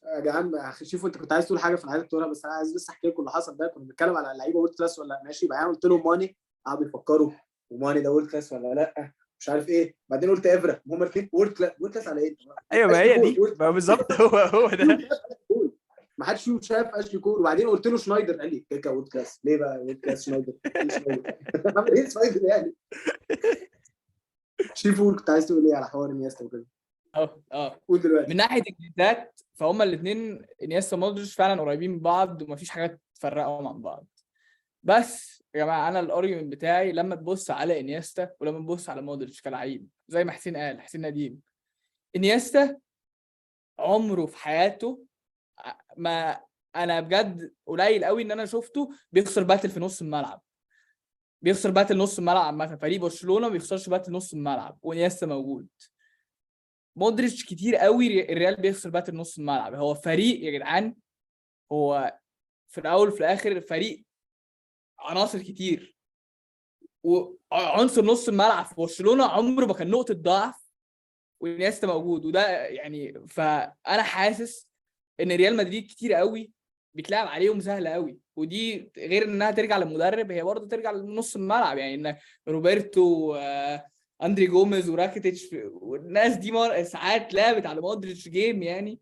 [SPEAKER 4] يا جدعان، شوفوا انت كنت عايز تقول حاجه في العيال تقولها، بس انا عايز بس احكي لكم اللي حصل ده. كنا بنتكلم على اللعيبه وورد كلاس ولا لا ماشي، بعدين قلت لهم ماني، قعدوا يفكروا وماني ده وورد كلاس ولا لا مش عارف ايه، بعدين قلت افرا، هم الاثنين وورد كلاس. وورد كلاس على ايه؟
[SPEAKER 3] ايوه ما
[SPEAKER 4] اشلي
[SPEAKER 3] هي
[SPEAKER 4] كول
[SPEAKER 3] دي
[SPEAKER 4] وورد
[SPEAKER 3] ما
[SPEAKER 4] كلاس.
[SPEAKER 3] بالظبط. هو ده.
[SPEAKER 4] ما حدش فيهم شاف اشلي كول. وبعدين قلت له شنايدر، قال لي كيكا وورد كلاس ليه بقى وورد كلاس شنايدر؟ ايه شنايدر؟ عامل ايه شنايدر يعني؟ شيفو كنت عايز تقول ايه على حوار انيستا وكده؟ قول دلوقتي.
[SPEAKER 1] من ناحيه الجنسات فهم الاثنين انيستا ومودريتش فعلا قريبين من بعض، ومفيش حاجه تفرقهم عن بعض. بس يا جماعه انا الارجيومنت بتاعي لما تبص على انيستا ولما تبص على مودريتش كلاعب، زي ما حسين قال، حسين نديم، انيستا عمره في حياته ما، انا بجد قليل قوي ان انا شفته بيخسر باتل في نص الملعب. بيخسر باتل نص الملعب عامه، فريق برشلونه ما بيخسرش باتل نص الملعب وانيستا موجود. مودريتش كتير قوي الريال بيخسر باتل نص الملعب. هو فريق يا جدعان، هو في الاول وفي الاخر فريق عناصر كتير، وعنصر نص الملعب في برشلونه عمره ما كان نقطه ضعف وانيستا موجود. وده يعني فانا حاسس ان ريال مدريد كتير قوي بيتلعب عليهم سهل قوي، ودي غير انها ترجع للمدرب، هي برضه ترجع لنص الملعب. يعني ان روبرتو اندري جوميز وراكيتيتش والناس دي ساعات لعبت على مودريتش جيم يعني.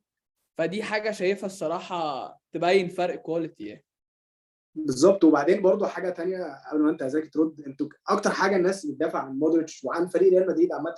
[SPEAKER 1] فدي حاجه شايفها الصراحه تبين فرق كواليتي يعني.
[SPEAKER 4] بالظبط. وبعدين برضو حاجه تانية قبل ما انت عايزك ترد، انتوا اكتر حاجه الناس بتدافع عن مودريتش وعن فريق ريال مدريد عامه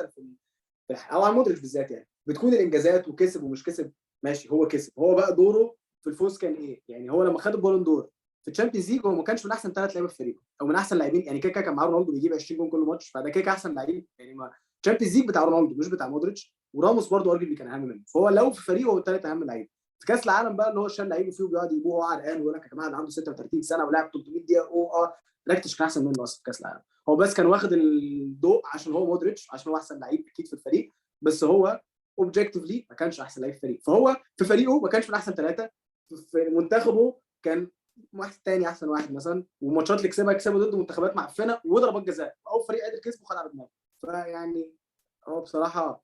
[SPEAKER 4] او عن مودريتش بالذات يعني، بتكون الانجازات وكسب ومش كسب. ماشي هو كسب، هو بقى دوره في الفوز كان ايه؟ يعني هو لما خد البالون دور في الشامبيونز ليج هو ما كانش من احسن 3 لعيبه في فريقه او من احسن لاعبين، يعني كده كان معاه رونالدو بيجيب 20 جون كل ماتش، فده كده احسن لعيب يعني. ما الشامبيونز ليج بتاع رونالدو مش بتاع مودريتش، وراموس برضه ارجل كان اهم منه، فهو لو في فريقه هو الثالث اهم لعيب. في كاس العالم بقى اللي هو شال لعيبه فيه وبيقعد يبوه وهو عرقان ويقول لك يا جماعه ده عنده 36 سنه ولعب 300 دقيقه راكتش كان احسن منه اصلا في كاس العالم. هو بس كان واخد الضوء عشان هو مودريتش، عشان هو احسن لعيب اكيد في الفريق، بس هو اوبجكتيفلي ما كانش احسن لعيب في الفريق. فهو في فريقه ما كانش من احسن 3، في منتخبه كان واحد تاني احسن واحد مثلا، والماتشات اللي كسبها ضد منتخبات معفنه وضربات جزاء، او فريق قادر كسبه وخد على دماغه. فيعني هو بصراحه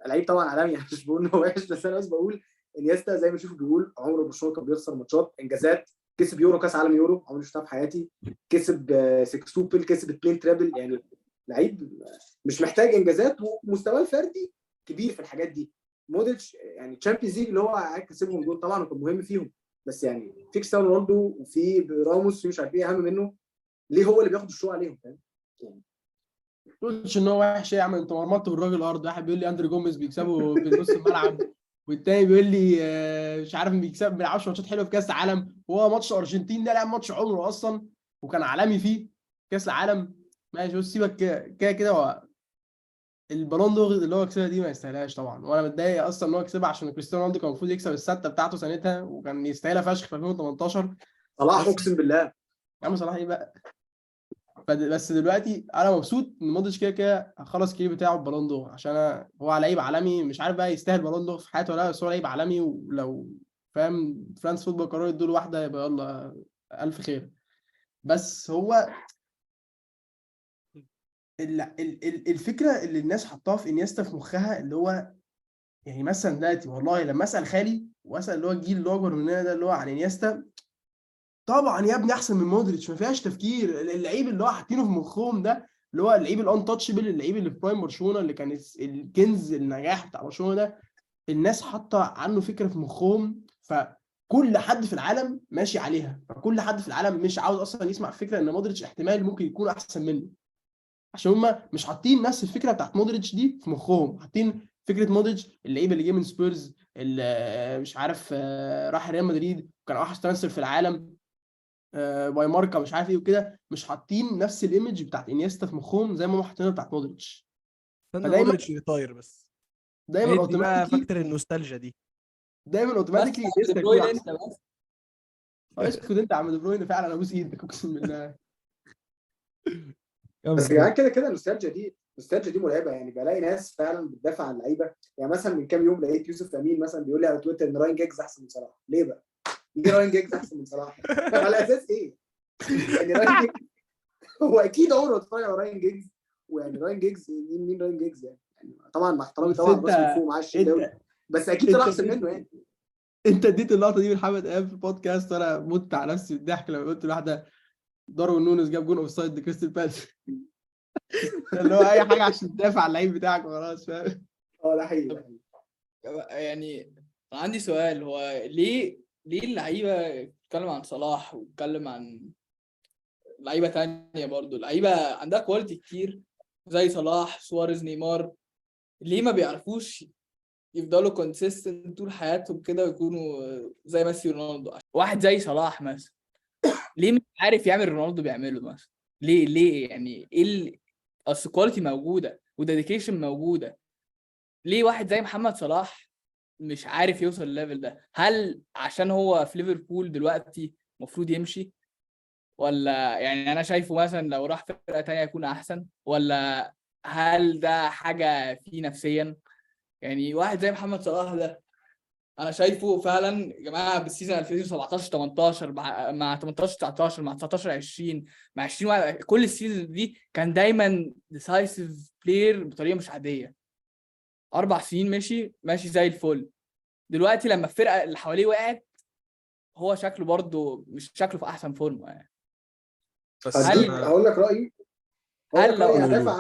[SPEAKER 4] لعيب طبعا عالمي، يعني مش بقول انه وحش، بس انا بس بقول انيستا زي ما تشوف بيقول عمره برشلونه كان بيخسر ماتشات، انجازات، كسب يورو، كاس عالم يورو عمري شفتها في حياتي، كسب سكسوبل، كسب 2 ترابل، يعني لعيب مش محتاج انجازات، ومستواه الفردي كبير في الحاجات دي. مودريتش يعني تشامبيونز ليج اللي هو قاعد كسبهم دول طبعا وكان مهم فيهم، بس يعني في كريستيانو رونالدو وفي راموس ومش عارف ايه اهم منه، ليه هو اللي بياخد الشو عليهم؟ فاهم يعني.
[SPEAKER 5] تقولش ان هو وحش يا عم، انت مرمطت بالراجل الارض. واحد بيقول لي اندري جوميز بيكسبوا في نص الملعب، والتاني بيقول لي مش عارف بيكسب، ما بيلعبش ماتشات حلوه في كاس العالم، وهو ماتش الارجنتين ده لعب ماتش عمره اصلا وكان عالمي فيه كاس العالم. ماشي، بص سيبك كده كده هو البالون دور اللي هو كسبها دي ما يستاهلهاش طبعا، وانا متضايق اصلا ان هو كسبها عشان كريستيانو رونالدو كان المفروض يكسب السته بتاعته سنتها وكان يستاهلها فشخ في 2018.
[SPEAKER 4] صلاح
[SPEAKER 5] بس
[SPEAKER 4] اقسم بالله.
[SPEAKER 5] يا عم صلاح ايه بقى؟ بس دلوقتي انا مبسوط ان مودريتش كده كده خلص الكارير بتاعه بالون دور، عشان هو لعيب عالمي، مش عارف بقى يستاهل بالون دور في حياته ولا لا، بس هو لعيب عالمي، ولو فاهم فرانس فوتبول قرروا يدوا له واحده يبقى يلا الف خير. بس هو الفكره اللي الناس حطاها في انيستا في مخها، اللي هو يعني مثلا دلوقتي والله لما اسال خالي واسال اللي هو الجيل اللي هو اكبر مننا ده اللي هو عن انيستا، طبعا يا ابني احسن من مودريتش ما فيهاش تفكير. اللعيب اللي هو حاطينه في مخهم ده اللي هو اللعيب الانتاتشبل، اللعيب اللي في برايم برشلونه اللي كان الكنز النجاح بتاع برشلونه ده، الناس حاطه عنه فكره في مخهم، فكل حد في العالم ماشي عليها، فكل حد في العالم مش عاوز اصلا يسمع فكره ان مودريتش احتمال ممكن يكون احسن منه، عشان هم مش حاطين نفس الفكره بتاعت مودريتش دي في مخهم. حاطين فكره مودريتش اللعيب اللي جه من سبيرز، اللي مش عارف راح ريال مدريد كان اوحش ترانسفير في العالم، باي ماركا مش عارف ايه وكده، مش حاطين نفس الايمج بتاعت انيستا في مخهم زي ما هم حاطينها بتاعت مودريتش.
[SPEAKER 3] استنى
[SPEAKER 5] فدايما
[SPEAKER 3] مودريتش يطاير بس،
[SPEAKER 5] دايما
[SPEAKER 3] ادي بقى
[SPEAKER 5] اوتوماتيكلي
[SPEAKER 3] فاكتور النوستالجيا دي.
[SPEAKER 5] دايما
[SPEAKER 1] بس
[SPEAKER 5] اوتوماتيكلي
[SPEAKER 1] دي
[SPEAKER 5] انيستا يكون
[SPEAKER 1] بروين
[SPEAKER 5] احسن.
[SPEAKER 1] انت بس.
[SPEAKER 5] اسكت انت يا عم دي بروين، فعلا ابوس ايدك اقسم بالله.
[SPEAKER 4] بس يا جدعان كده كده النوستالجيا دي مرعبه، يعني بلاقي ناس فعلا بتدافع عن اللعيبه. يعني مثلا من كام يوم لقيت يوسف امين مثلا بيقول لي على تويتر ان راين جيجز احسن من صلاح. ليه بقى؟ ليه راين جيجز احسن من صلاح؟ على اساس ايه؟ يعني راين جيجز هو اكيد عمره ما اتفرج على راين جيجز، ويعني راين جيجز مين راين جيجز يعني طبعا مع احترامي
[SPEAKER 5] بس
[SPEAKER 4] طبعا راس من فوق معاه الشناوي، بس اكيد طلع احسن منه يعني.
[SPEAKER 5] انت اديت اللقطه دي لمحمد ايهاب في بودكاست، وانا مت على نفسي بالضحك لما قلت لواحده داروين نونيز جاب جون اوف سايد لكريستال بالاس. اللي هو اي حاجه عشان تدافع عن اللعيب بتاعك وخلاص، فاهم؟
[SPEAKER 4] ده حقيقي.
[SPEAKER 1] يعني عندي سؤال، هو ليه اللعيبه بتتكلم عن صلاح وبتتكلم عن لعيبه تانية برضو، لعيبه عندها كواليتي كتير زي صلاح، سواريز، نيمار، ليه ما بيعرفوش يفضلوا كونسيستنت طول حياتهم كده ويكونوا زي ميسي ورونالدو؟ واحد زي صلاح مثلا ليه مش عارف يعمل رونالدو بيعمله مثلا؟ ليه يعني ايه اصل كواليتي موجوده وديديكيشن موجوده، ليه واحد زي محمد صلاح مش عارف يوصل للليفل ده؟ هل عشان هو في ليفربول دلوقتي المفروض يمشي، ولا يعني انا شايفه مثلا لو راح فرقه تانية يكون احسن، ولا هل ده حاجه فيه نفسيا؟ يعني واحد زي محمد صلاح ده انا شايفه فعلا يا جماعه بالسيزون 2017 18 مع 18 19 مع 19 20 مع 20 كل السيزون دي كان دايما ديسايسيف بلاير بطريقه مش عاديه. 4 سنين ماشي زي الفل. دلوقتي لما الفرقه اللي حواليه وقعت هو شكله برضه مش شكله في احسن فورمه يعني.
[SPEAKER 3] بس
[SPEAKER 4] هقول لك رايي
[SPEAKER 1] هل لو
[SPEAKER 4] هدافع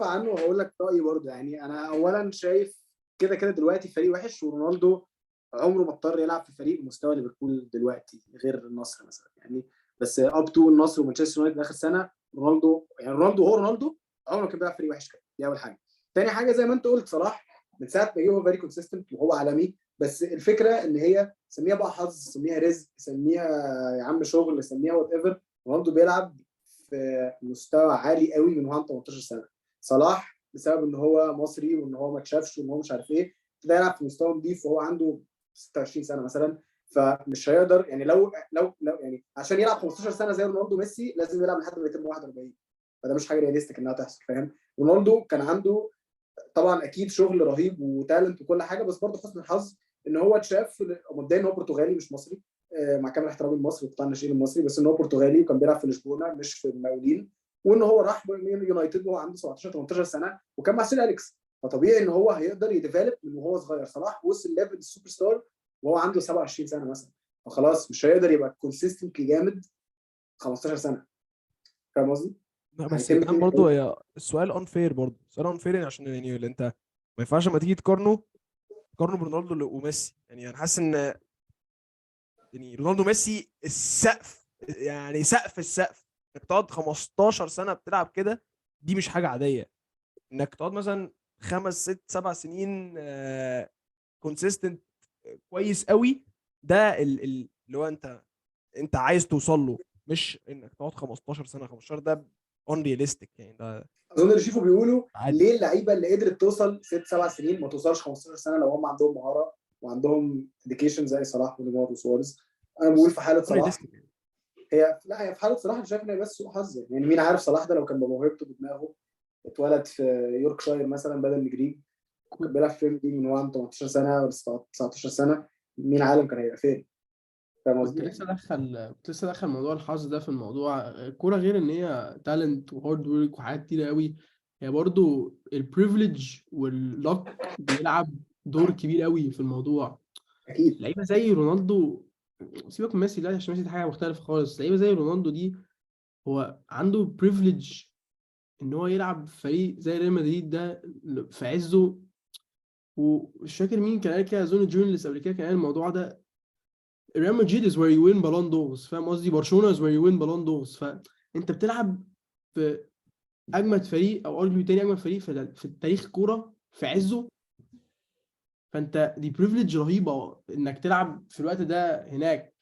[SPEAKER 4] عنه وهقول لك رايي برضه. يعني انا اولا شايف كده كده دلوقتي فريق وحش، ورونالدو عمره ما اضطر يلعب في فريق مستوى ليفربول دلوقتي غير النصر مثلا يعني، بس اب تو النصر ومانشستر يونايتد اخر سنه رونالدو رونالدو عمره ما كان بيلعب في فريق وحش كده. دي اول حاجه. تاني حاجه زي ما انت قلت صلاح من ساعه ما جه هو فيري كونسيستنت وهو عالمي، بس الفكره ان هي سميها بقى حظ، سميها رزق، سميها يا عم شغل، سميها وات ايفر، رونالدو بيلعب في مستوى عالي قوي من وهو 18 سنه. صلاح بسبب ان هو مصري وان هو ما اتشافش وان هو مش عارف ايه ابتدى يلعب في مستوى نضيف وهو عنده 26 سنه مثلا. فمش هيقدر يعني لو يعني عشان يلعب 15 سنه زي رونالدو ميسي لازم يلعب لحد ما يتم 41. فده مش حاجه رياليستيك انها تحصل، فاهم؟ رونالدو كان عنده طبعا اكيد شغل رهيب وتالنت وكل حاجه، بس برضه حسن الحظ ان هو اتشاف مبدئيا ان هو برتغالي مش مصري، مع كامل احترامي لمصر وقطاع الناشئين المصري، بس ان هو برتغالي وكان بيلعب في لشبونه مش في المقاولين، وان هو راح يونايتد وهو عنده 17 18 سنه وكان مع سير اليكس، فطبيعي ان هو هيقدر يديفلوب من وهو صغير. صلاح وصل ليفل السوبر ستار وهو عنده 27 سنه مثلا، فخلاص مش هيقدر يبقى كونسيستنتلي جامد 15 سنه، فاهم قصدي؟
[SPEAKER 3] لا بس
[SPEAKER 4] هيتم
[SPEAKER 3] كمان برضه هي السؤال unfair، برضه سؤال unfair يعني، عشان يعني اللي انت ما ينفعش لما تيجي تقارنه برونالدو وميسي. يعني انا حاسس ان يعني رونالدو وميسي السقف، يعني سقف السقف انك تقعد 15 سنه بتلعب كده، دي مش حاجه عاديه. انك تقعد مثلا 5 6 7 سنين كونسيستنت كويس قوي، ده اللي هو انت عايز توصل له، مش انك تقعد 15 سنه. 15 ده unrealistic يعني، ده
[SPEAKER 4] اظن اللي شوفوا بيقولوا
[SPEAKER 3] عادي.
[SPEAKER 4] ليه اللعيبه اللي قدرت توصل 6 7 سنين ما توصلش 15 سنه لو هم عندهم مهاره وعندهم ديكيشن زي صلاح ونيمار وسواريز. انا بقول في حاله صلاح
[SPEAKER 3] unrealistic يعني.
[SPEAKER 4] هي في حاله صلاح انا شايف ان هي بس سوء حظ، يعني مين عارف صلاح ده لو كان بموهبته بدماغه اتولد في يوركشاير مثلا بدل نجريج وكان بيلعب في بريمير ليج من هو عنده 18 سنه ولا 19 سنه، مين عالم كان هيبقى فين؟ فاهم
[SPEAKER 5] كنت
[SPEAKER 4] قصدي؟
[SPEAKER 5] لسه ادخل موضوع الحظ ده في الموضوع. الكوره غير ان هي تالنت وهارد ورك وحاجات كتيره قوي، هي برضو البريفليج واللك بيلعب دور كبير قوي في الموضوع.
[SPEAKER 4] اكيد
[SPEAKER 5] لعيبه زي رونالدو، سيبك من ميسي ده عشان ميسي دي حاجه مختلفه خالص، لعيبه زي رونالدو دي هو عنده بريفليج ان هو يلعب في فريق زي ريال مدريد ده في عزه. ومش فاكر مين كان قال كده، اظن جورنالست قبل كده كان قال الموضوع ده، ريال مدريد is where you win بالون دورز، فاهم قصدي؟ برشلونه is where you win بالون دورز. فانت بتلعب في اجمد فريق او ارجيو تاني اجمد فريق في التاريخ الكوره في عزه، فانت دي بريفليج رهيبه انك تلعب في الوقت ده هناك،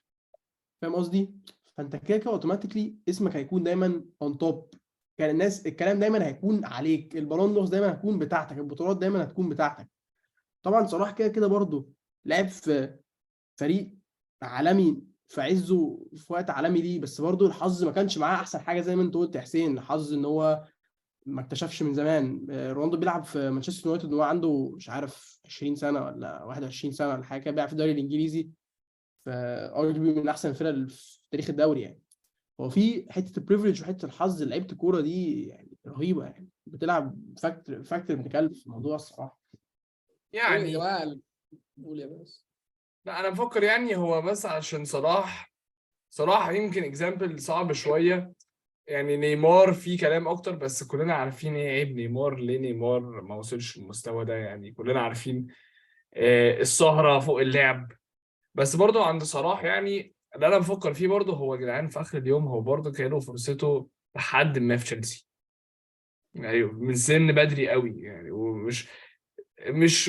[SPEAKER 5] فاهم قصدي؟ فانت كده كده اوتوماتيكلي اسمك هيكون دايما اون توب. كان الناس الكلام دايما هيكون عليك، البالون دورز دايما هتكون بتاعتك، البطولات دايما هتكون بتاعتك. طبعا صلاح كده كده برضه لعب في فريق عالمي في عزه في وقت عالمي ليه، بس برضه الحظ ما كانش معاه احسن حاجه زي ما انت قلت يا حسين، الحظ ان هو ما اكتشفش من زمان. رونالدو بيلعب في مانشستر يونايتد وهو عنده مش عارف 20 سنه ولا 21 سنه ولا حاجه كده، بيلعب في الدوري الانجليزي، فارجبي من احسن الفرق اللي في تاريخ الدوري يعني. هو في حته البريفليج وحته الحظ اللي لعيبه الكوره دي يعني رهيبه، يعني بتلعب فاكتور ابن كلب في الموضوع الصراحه.
[SPEAKER 1] قول يا
[SPEAKER 2] يعني
[SPEAKER 1] جماعه، قول يا بس.
[SPEAKER 2] لا انا بفكر يعني هو بس عشان صلاح يمكن اكزامبل صعب شويه. يعني نيمار فيه كلام اكتر، بس كلنا عارفين ايه عيب نيمار، ليه نيمار ما وصلش للمستوى ده. يعني كلنا عارفين السهرة فوق اللعب. بس برضو عند صلاح يعني اللي انا بفكر فيه برضو هو يا جدعان في اخر اليوم هو برضو كان له فرصته لحد ما في تشيلسي، يعني من سن بدري قوي يعني. ومش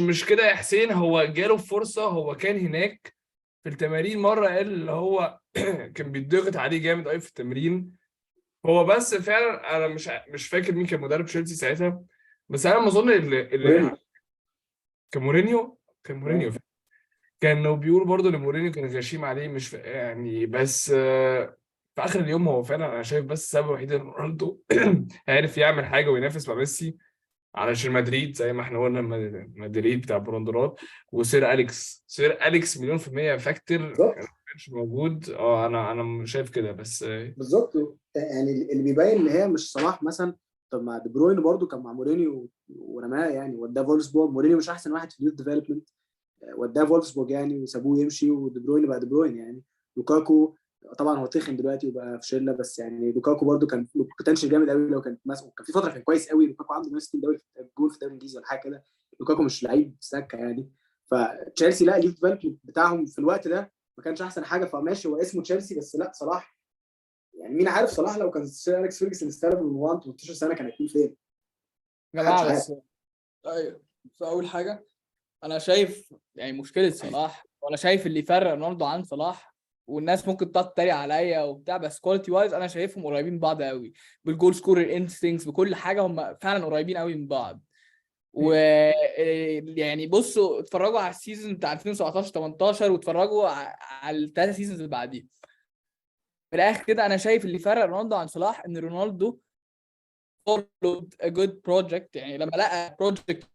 [SPEAKER 2] مش كده يا حسين، هو جاله فرصة، هو كان هناك في التمارين مرة قال اللي هو كان بيتضغط عليه جامد قوي في التمرين. هو بس فعلا انا مش فاكر مين كان مدرب تشيلسي ساعتها، بس انا ما اظن اللي
[SPEAKER 4] مورينيو.
[SPEAKER 2] كان مورينيو. كان مورينيو
[SPEAKER 4] آه.
[SPEAKER 2] كانوا بيقولوا برضه ان مورينيو كان غشيم عليه، مش يعني بس في اخر اليوم هو فعلا انا شايف بس السبب الوحيد ان رونالدو عارف يعمل حاجه وينافس مع ميسي علشان مدريد، زي ما احنا قلنا مدريد بتاع براندرات. سير اليكس مليون في المية فاكتور
[SPEAKER 4] بالظبط
[SPEAKER 2] ما كانش موجود. انا شايف كده بس
[SPEAKER 4] بالظبط، يعني اللي بيبين ان هي مش صلاح مثلا. طب ما دي بروين برضو كان مع مورينيو ورماه يعني وداه فولفسبورج، مورينيو مش احسن واحد في اليوث ديفلوبمنت، وداه فولفسبورج يعني وسابوه يمشي، ودي بروين بقى دي بروين يعني. لوكاكو طبعا هو تخن دلوقتي وبقى في شله، بس يعني لوكاكو برضو كان بوتنشال جامد قوي لو كان ماسك، كان في فتره كان كويس قوي لوكاكو، عنده 160 دوري جول في الدوري الانجليزي ولا حاجه كده. لوكاكو مش لعيب سكه يعني. فتشيلسي لا اليوث ديفلوبمنت بتاعهم في الوقت ده ما كانش احسن حاجه، فماشي هو اسمه تشيلسي، بس لا صلاح يعني مين عارف صلاح لو كان سير اليكس فيرجسون استلم من 1 18 سنه كان هيكون فين؟
[SPEAKER 1] يا
[SPEAKER 4] محدش
[SPEAKER 1] جماعه
[SPEAKER 4] عارف.
[SPEAKER 1] بس ايوه، فاول حاجه انا شايف يعني مشكله صلاح، وانا شايف اللي يفرق رونالدو عن صلاح، والناس ممكن تقعد تتريق عليا وبتاع، بس كواليتي وايز انا شايفهم قريبين من بعض قوي، بالجول سكورر انستنكس، بكل حاجه هم فعلا قريبين قوي من بعض. و يعني بصوا اتفرجوا على السيزون بتاع 2017 18 واتفرجوا على الثلاثه سيزونز اللي بعديه. في الاخر كده انا شايف اللي فرق رونالدو عن صلاح ان رونالدو followed a good project، يعني لما لقى بروجكت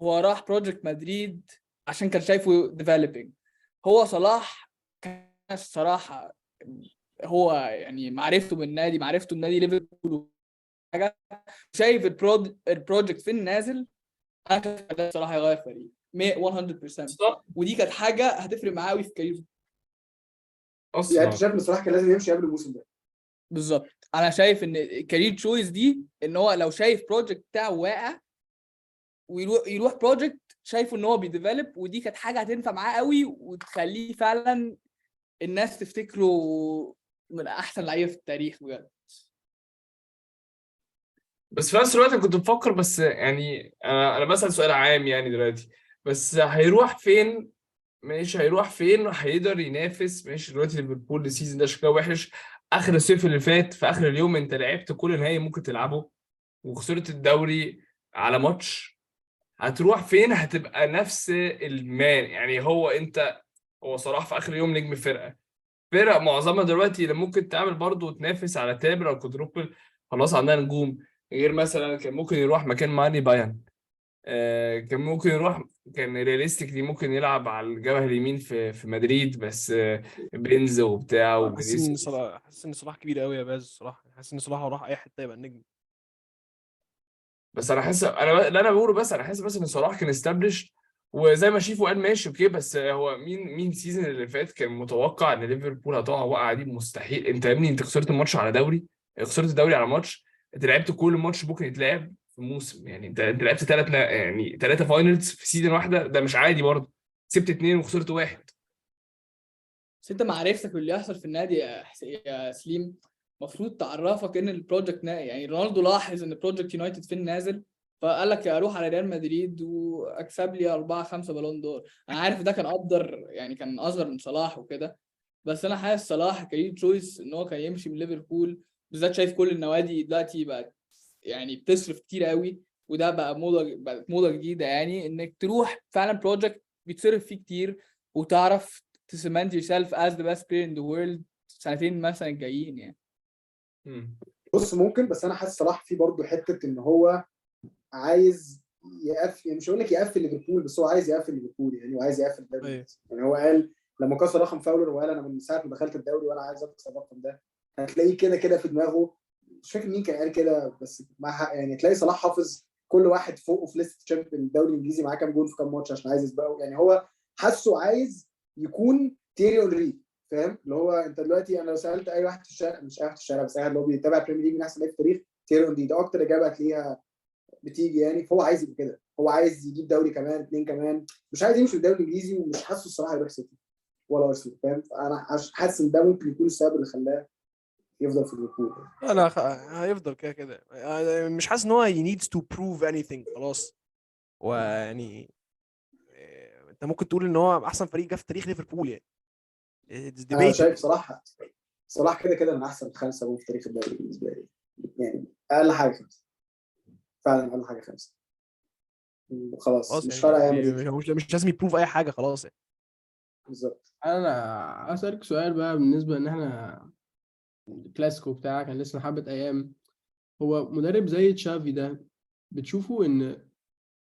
[SPEAKER 1] هو راح بروجكت مدريد عشان كان شايفه developing. هو صلاح كان الصراحه هو يعني معرفته بالنادي، معرفته بنادي ليفربول حاجه، شايف البروجكت في النازل، انا شايف إن صلاح هيغير فريق 100%.
[SPEAKER 2] صح
[SPEAKER 1] ودي كانت حاجه هتفرق معاه قوي في كاريره.
[SPEAKER 4] يعني انت
[SPEAKER 2] اصلا.
[SPEAKER 4] شايف ان صلاح كان لازم يمشي قبل الموسم ده؟
[SPEAKER 1] بالظبط، انا شايف ان الكارير تشويس دي ان هو لو شايف بروجكت بتاعه واقع ويروح بروجكت شايفه ان هو بيديفلوب، ودي كانت حاجه هتنفع معاه قوي وتخليه فعلا الناس تفتكره من احسن لعيبه في التاريخ بجد.
[SPEAKER 2] بس في نفس الوقت أنا كنت بفكر، بس يعني انا بسأل سؤال عام يعني دلوقتي، بس هيروح فين؟ ماشي هيروح فين؟ هيقدر ينافس؟ ماشي دلوقتي ليفربول السيزون ده شكله وحش، اخر الصيف اللي فات في اخر اليوم انت لعبت كل نهائي ممكن تلعبه وخسرت الدوري على ماتش. هتروح فين؟ هتبقى نفس المان يعني. هو صلاح في اخر يوم نجم فرق معظمها دلوقتي اللي ممكن تعمل برضه وتنافس على تامر او كودروبل، خلاص عندنا نجوم. غير مثلا كان ممكن يروح مكان ماني بايان، كان ممكن يروح، كان رياليستيكلي ممكن يلعب على الجبهه اليمين في مدريد، بس بنز وبتاع
[SPEAKER 3] حاسس ان
[SPEAKER 2] وفينيسيوس.
[SPEAKER 3] صلاح حاسس ان صلاح كبير قوي يا باز الصراحه، حاسس ان صلاح لو راح اي حته يبقى النجم.
[SPEAKER 2] بس انا حاسس اللي انا بقوله، بس انا حاسس بس ان صلاح كان استبلش، وزي ما شيفو قال ماشي اوكي، بس هو مين السيزون اللي فات كان متوقع ان ليفربول هتقع وقعه دي؟ مستحيل. انت يا ابني انت خسرت الماتش على دوري، خسرت الدوري على ماتش، انت لعبت كل ماتش ممكن يتلعب في موسم يعني. انت لعبت يعني 3 فاينلز في سيزون واحده، ده مش عادي برضه. كسبت 2 وخسرت 1.
[SPEAKER 1] بس انت معرفتك باللي يحصل في النادي يا سليم المفروض تعرفك ان البروجكت يعني رونالدو لاحظ ان بروجكت يونايتد في النازل، فقال لك اروح على ريال مدريد واكسب لي 4-5 بالون دور. انا عارف ده كان يعني كان اصغر من صلاح وكده، بس انا حاسس صلاح كان تشويس ان هو كان يمشي من ليفربول بالذات. شايف كل النوادي دلوقتي بقت يعني بتصرف كتير قوي، وده بقت موضه جديده، يعني انك تروح فعلا بروجكت بيتصرف فيه كتير وتعرف to cement yourself as the best player in the world سنتين مثلا الجايين يعني.
[SPEAKER 4] بص ممكن، بس انا حاسس صلاح فيه برضه حته ان هو عايز يقفل، يعني مش هقول لك يقفل ليفربول، بس هو عايز يقفل ليفربول يعني، وعايز يقفل الدوري.
[SPEAKER 3] أيوة.
[SPEAKER 4] يعني هو قال لما كسر رقم فاولر، وقال انا من ساعه ما دخلت الدوري وانا عايز اكسر الرقم ده. هتلاقيه كده في دماغه، مش فاكر مين كان قال كده، بس مع حق يعني. تلاقي صلاح حافظ كل واحد فوقه في ليست تشامبيون الدوري الانجليزي معاه كام جول في كام ماتش عشان عايز يسبقه. يعني هو حاسه عايز يكون تيري اونري، فاهم؟ اللي هو انت دلوقتي انا لو سالت اي واحد في الشارع، مش اي واحد في الشارع بس اي واحد اللي هو بيتابع بريمير ليج من احسن لعيبه في التاريخ، تيري اونري ده اكتر اجابه هتلاقيها بتيجي يعني. فهو عايز يبقى كده، هو عايز يجيب دوري كمان 2 كمان، مش عايز يمشي في الدوري الانجليزي، ومش حاسه الصراحه يروح سيتي ولا ارسنال، فاهم؟ انا حاسس ان ده ممكن يكون السبب اللي خلاه يفضل في ليفربول.
[SPEAKER 3] لا هيفضل كده مش حاسس ان هو he needs to prove anything خلاص. ويعني انت ممكن تقول ان هو احسن فريق جه في تاريخ ليفربول يعني. It's
[SPEAKER 4] انا شايف
[SPEAKER 3] debatable.
[SPEAKER 4] صلاح كده من احسن 5 جول في تاريخ الدوري بالنسبه لي، يعني اقل حاجه 5، فعلا اقل حاجه 5 خلاص،
[SPEAKER 3] خلاص
[SPEAKER 4] مش فارقه ايام
[SPEAKER 3] يعني مش لازم يبروف اي حاجه خلاص يعني.
[SPEAKER 4] بالظبط.
[SPEAKER 5] انا اسالك سؤال بقى بالنسبه ان احنا الكلاسيكو بتاعك كان لسه حبه ايام. هو مدرب زي تشافي ده بتشوفه ان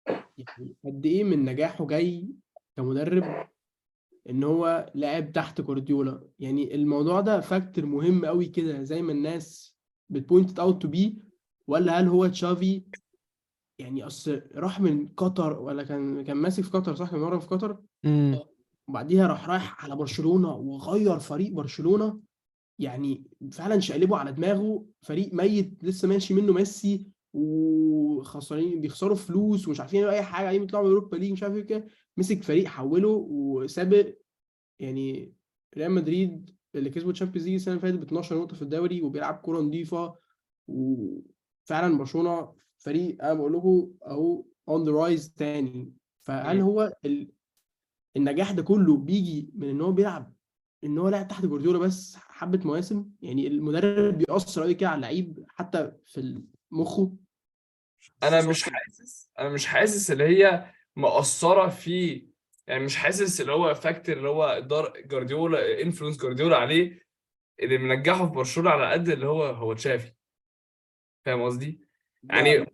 [SPEAKER 5] يعني قد ايه من نجاحه جاي كمدرب ان هو لعب تحت جوارديولا؟ يعني الموضوع ده فاكتور مهم قوي كده زي ما الناس بتبوينت اوت تو بي، ولا هل هو تشافي يعني اصل راح من قطر، ولا كان ماسك في قطر صح؟ كان مرة في قطر وبعديها رايح على برشلونة وغير فريق برشلونة، يعني فعلا شقلبه على دماغه، فريق ميت لسه ماشي منه ميسي وخسرانين بيخسروا فلوس ومش عارفين اي حاجه، عايزين يطلعوا من اوروبا ليج مش عارف ايه كده. مسك فريق حوله وسابق يعني ريال مدريد اللي كسبوا تشامبيونز ليج السنه اللي فاتت ب 12 نقطه في الدوري وبيلعب كوره نظيفه. وفعلا برشلونه فريق انا بقول لكم اهو اون ذا رايز تاني. فهل
[SPEAKER 2] مم.
[SPEAKER 5] هو النجاح ده كله بيجي من ان هو بيلعب، ان هو لعب تحت جوارديولا بس حبه مواسم؟ يعني المدرب بيأثر قوي كده على اللعيب حتى في مخه.
[SPEAKER 2] انا
[SPEAKER 3] بالظبط.
[SPEAKER 2] مش حاسس اللي هي مأثرة فيه، يعني مش حاسس اللي هو فاكتور اللي هو جوارديولا انفلونس جوارديولا عليه اللي منجحه في برشلونة على قد اللي هو تشافي. فاهم قصدي؟
[SPEAKER 3] لا
[SPEAKER 2] يعني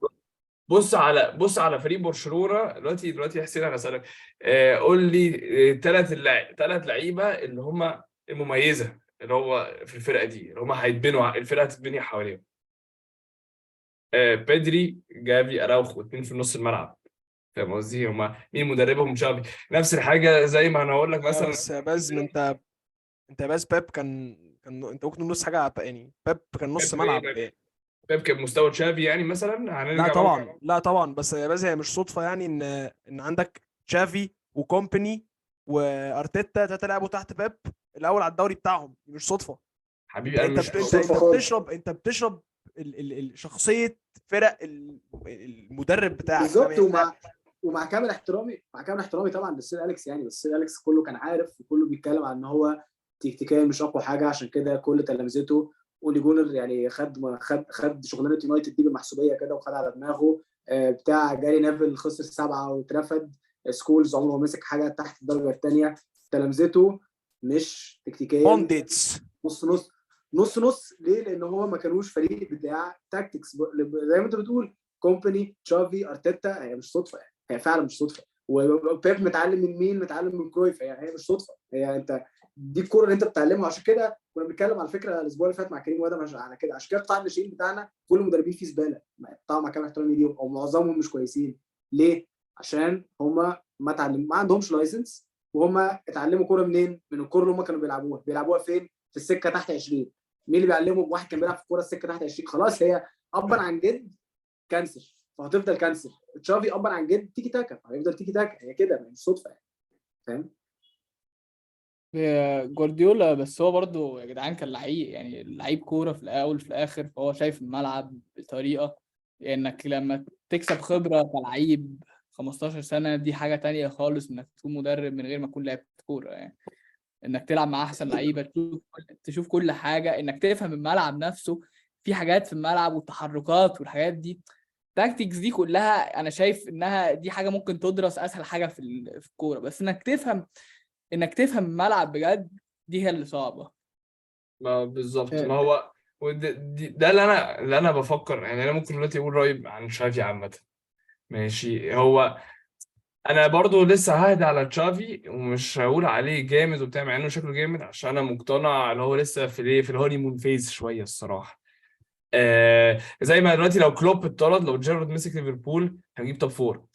[SPEAKER 2] بص على فريق برشلونة دلوقتي يا حسين، انا اسالك قول لي ثلاث لعيبة اللي هم المميزة اللي هو في الفرقة دي، اللي هم هيتبنوا الفرقة هتتبني حواليهم. بيدري، جافي، اراوخو، اتنين في نص الملعب. فاهم قصدي؟ هما مين مدربهم؟ تشافي. نفس الحاجه زي ما انا اقول لك مثلا
[SPEAKER 3] بس يا باز، ما انت يا باز، بيب كان انت ممكن نص حاجه يعني، بيب كان نص
[SPEAKER 2] بيب
[SPEAKER 3] ملعب
[SPEAKER 2] ايه؟
[SPEAKER 3] يعني.
[SPEAKER 2] بيب كان مستوى تشافي يعني مثلا،
[SPEAKER 3] لا
[SPEAKER 2] هنرجع بقى.
[SPEAKER 3] طبعا، لا طبعا، بس يا باز هي مش صدفه يعني ان عندك تشافي وكومباني وارتيتا ثلاثه لعبوا تحت بيب الاول على الدوري بتاعهم. دي مش صدفه.
[SPEAKER 2] حبيبي
[SPEAKER 3] انت
[SPEAKER 2] انا
[SPEAKER 3] انت
[SPEAKER 2] مش
[SPEAKER 3] بت-
[SPEAKER 4] مش
[SPEAKER 3] انت
[SPEAKER 4] صدفه
[SPEAKER 3] انت
[SPEAKER 4] خالص.
[SPEAKER 3] بتشرب شخصيه فرق المدرب بتاعك، فاهم
[SPEAKER 4] بالظبط.
[SPEAKER 3] يعني؟ انت
[SPEAKER 4] ومع كامل احترامي طبعا للسير اليكس يعني، بس السير اليكس كله كان عارف وكله بيتكلم عن ان هو تكتيكيا مش اقوى حاجه، عشان كده كل تلامذته اولي جونر يعني خد شغلانه يونايتد دي بالمحسوبيه كده وخد على دماغه. بتاع جاري نيفل خسر 7 واترفد. سكولز عمره ما مسك حاجه تحت الدرجه الثانيه. تلامذته مش تكتيكيا
[SPEAKER 3] بونديتس.
[SPEAKER 4] نص نص. نص نص ليه؟ لان هو ما كانوش فريق بتاع تاكتكس زي ما انت بتقول. كومباني، تشافي، ارتيتا، هي مش صدفه يعني، هي فعلا مش صدفه. وبيب متعلم من مين؟ متعلم من كرويف. هي مش صدفه. هي انت دي الكوره اللي انت بتتعلمها. عشان كده كنا بنتكلم على فكره الاسبوع اللي فات مع كريم وادم على كده. عشان كده قطاع الناشئين بتاعنا كل المدربين فيه زباله طبعا، مع كامل احترامي ليهم، او معظمهم مش كويسين. ليه؟ عشان هم ما عندهمش لايسنس. وهم اتعلموا كوره منين؟ من الكوره اللي هم كانوا بيلعبوها فين؟ في السكه تحت 20. مين اللي بيعلمهم؟ واحد كان بيلعب في الكوره السكه تحت 20. خلاص هي ابا عن جد كانسر، فهتفضل كانسر. تشافي ابا عن جد تيكي تاكا، هيفضل تيكي تاكا. هي كده مش صدفه يعني. فاهم؟
[SPEAKER 1] جوارديولا بس هو برضو يا جدعان كان لعيب، يعني لعيب كوره في الاول في الاخر، فهو شايف الملعب بطريقه انك لما تكسب خبره كلعيب 15 سنه دي حاجه تانية خالص انك تكون مدرب من غير ما تكون لعبت كوره يعني. انك تلعب مع احسن لعيبه، تشوف كل حاجه، انك تفهم الملعب نفسه، في حاجات في الملعب والتحركات والحاجات دي، التاكتكس دي كلها انا شايف انها دي حاجه ممكن تدرس اسهل حاجه في الكوره، بس انك تفهم الملعب بجد دي هي اللي صعبه.
[SPEAKER 2] ما بالظبط،
[SPEAKER 5] آه،
[SPEAKER 2] ما هو ده اللي انا بفكر يعني. انا ممكن دلوقتي اقول رايي عن تشافي عامه. ماشي. هو انا برضو لسه ههدى على تشافي ومش هقول عليه جامد وبتاع، مع انه شكله جامد، عشان انا مقتنع ان هو لسه في الهوني مون فيز شويه الصراحه. زي ما دلوقتي لو كلوب اتطرد، لو جيرارد مسك ليفربول هنجيب توب فور.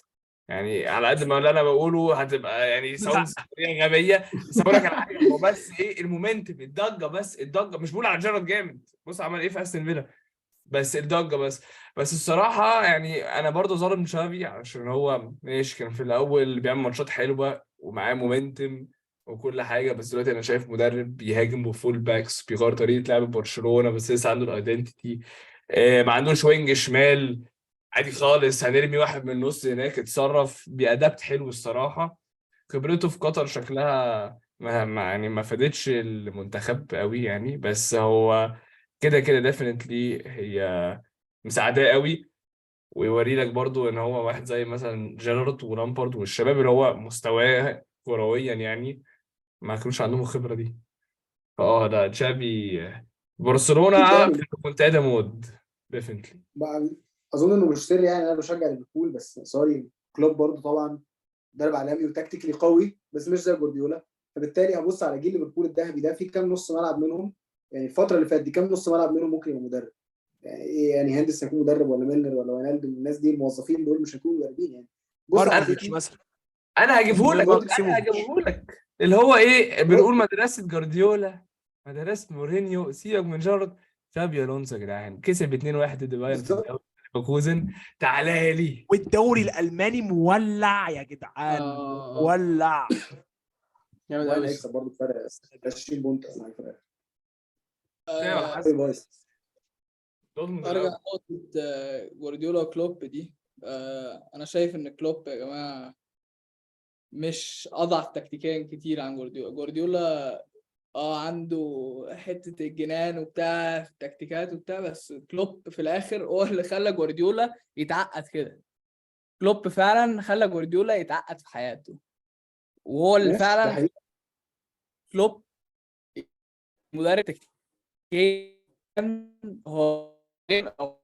[SPEAKER 2] يعني على قد ما اللي انا بقوله هتبقى يعني ساوندز غبيه، بس هقول لك على حاجه. هو بس ايه المومنتم، الضجه مش بقول على جيرارد جامد، بص عمل ايه في استون فيلا، بس الضجه بس الصراحه يعني انا برضو ظالم تشافي، عشان هو ماشي كان في الاول بيعمل ماتشات حلوه ومعاه مومنتم وكل حاجه، بس دلوقتي انا شايف مدرب بيهاجم بفول باكس، بيغير طريقه لعب برشلونه بس لسه عنده الايدنتيتي. ما عندوش وينج شمال عادي خالص، هنرمي واحد من النص هناك، اتصرف بأدابت حلو الصراحه. خبرته في قطر شكلها يعني ما فادتش المنتخب قوي يعني، بس هو كده كده ديفينتلي هي مساعداه قوي. ويوري لك برضو ان هو واحد زي مثلا جيرارد ولامبارد والشباب اللي هو مستواه كرويا يعني ما كانوش عندهم الخبره دي. ده تشافي
[SPEAKER 4] اكيد
[SPEAKER 2] برشلونه
[SPEAKER 4] يعني.
[SPEAKER 2] في المنتدى مود ديفينتلي.
[SPEAKER 4] بقى اظن انه مش سر يعني، انا بشجع ليفربول بس سوري. كلوب برضه طبعا مدرب عالمي وتكتيكلي قوي، بس مش زي جوارديولا. فبالتالي هبص على جيل ليفربول الذهبي ده، في كام نص ملعب منهم يعني الفتره اللي فاتت دي، كام نص ملعب منهم ممكن يبقى مدرب؟ يعني ايه يعني؟ هندس هيكون مدرب ولا ميلنر ولا وينالدوم؟ الناس دي الموظفين دول مش هيكونوا مدربين يعني. بص على
[SPEAKER 2] انا
[SPEAKER 3] ماركوفيتش
[SPEAKER 4] سيتي.
[SPEAKER 3] مثلا.
[SPEAKER 2] انا هجيبه لك
[SPEAKER 3] برضه
[SPEAKER 2] انا
[SPEAKER 3] سيموفيتش.
[SPEAKER 2] هجيبه لك اللي هو ايه
[SPEAKER 4] بالظبط.
[SPEAKER 2] بنقول مدرسه جوارديولا، مدرسه مورينيو، سيبك من جارد. فابيو الونسو يا جدعان كسب 2-1 ضد بايرن في
[SPEAKER 4] بالظبط.
[SPEAKER 2] الدوري ليفركوزن. تعالى لي.
[SPEAKER 3] والدوري الالماني مولع يا جدعان، مولع.
[SPEAKER 5] جامد
[SPEAKER 4] باين
[SPEAKER 5] قوي.
[SPEAKER 4] هيكسب برضه فرق 20 بونت ولا حاجه في الاخر.
[SPEAKER 2] كام يا
[SPEAKER 1] آه،
[SPEAKER 2] حسن؟
[SPEAKER 4] بايظ.
[SPEAKER 2] دورتموند
[SPEAKER 1] ارجع
[SPEAKER 2] الاول.
[SPEAKER 1] نقطه جوارديولا وكلوب دي. انا شايف ان كلوب يا جماعه مش اضعف تكتيكيا كتير عن جوارديولا عنده حته الجنان وبتاع في التكتيكات وبتاع، بس كلوب في الاخر هو اللي خلى جوارديولا يتعقد كده. كلوب فعلا خلى جوارديولا يتعقد في حياته، وهو اللي
[SPEAKER 4] ماشي، ده
[SPEAKER 1] فعلا
[SPEAKER 4] حقيقي.
[SPEAKER 1] كلوب مدرب تكتيكيا. هو أو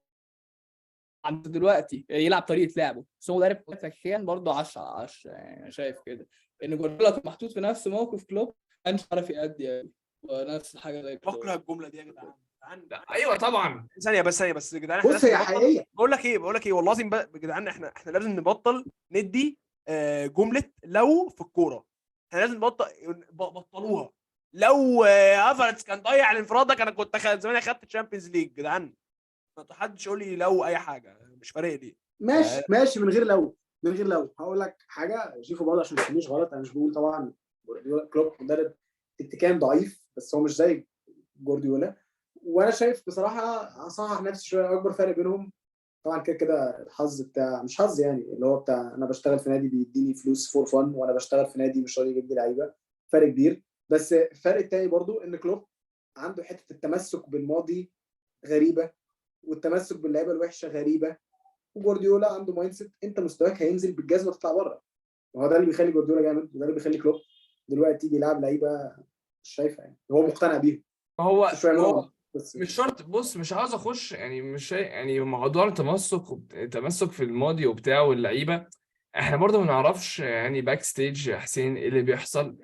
[SPEAKER 1] عند دلوقتي يلعب طريقه لعبه، بس هو مدرب تكتيكيا برضه 10 على 10. يعني أنا شايف كده ان جوارديولا كان محطوط في نفس موقف كلوب، ما كانش عارف يأدي يعني. ونفس الحاجه زي كلوب.
[SPEAKER 3] بكره الجمله دي يا جدعان.
[SPEAKER 2] ايوه طبعا.
[SPEAKER 3] ثانيه بس يا جدعان، احنا
[SPEAKER 4] بص،
[SPEAKER 3] لازم
[SPEAKER 4] هي
[SPEAKER 3] نبطل.
[SPEAKER 4] حقيقيه.
[SPEAKER 3] بقول لك ايه والله العظيم يا جدعان، احنا لازم نبطل ندي جمله لو في الكوره. احنا لازم بطلوها. لو هافرتز كان ضيع الانفراد ده، انا كنت زمان اخدت الشامبيونز ليج. جدعان ما حدش يقول لي لو اي حاجه، مش فارق لي.
[SPEAKER 4] ماشي من غير لو هقول لك حاجه شوفوا برضه عشان ما تفهمنيش غلط. انا مش بقول طبعا كلوب مدرب تكتيكيا ضعيف، بس هو مش زي جوارديولا. وانا شايف بصراحه اصحح نفسي شويه. اكبر فرق بينهم طبعا كده الحظ بتاع، مش حظ يعني، اللي هو بتاع انا بشتغل في نادي بيديني فلوس فور فن، وانا بشتغل في نادي مش راضي يجيب لي لعيبه. فرق كبير. بس الفرق التاني برضو ان كلوب عنده حته التمسك بالماضي غريبه، والتمسك باللعيبه الوحشه غريبه. وجوارديولا عنده مايند سيت انت مستواك هينزل بالجزمه تطلع بره. وهو ده اللي بيخلي جوارديولا جامد، وده اللي بيخلي كلوب دلوقتي بيلعب لعيبه مش شايفه يعني، هو مقتنع بيهم.
[SPEAKER 2] هو
[SPEAKER 4] شويه منهم بس.
[SPEAKER 2] مش شرط. بص مش عاوز اخش يعني، مش يعني موضوع التمسك في الماضي وبتاع واللعيبه. احنا برضه ما نعرفش يعني باك ستيج يا حسين ايه اللي بيحصل.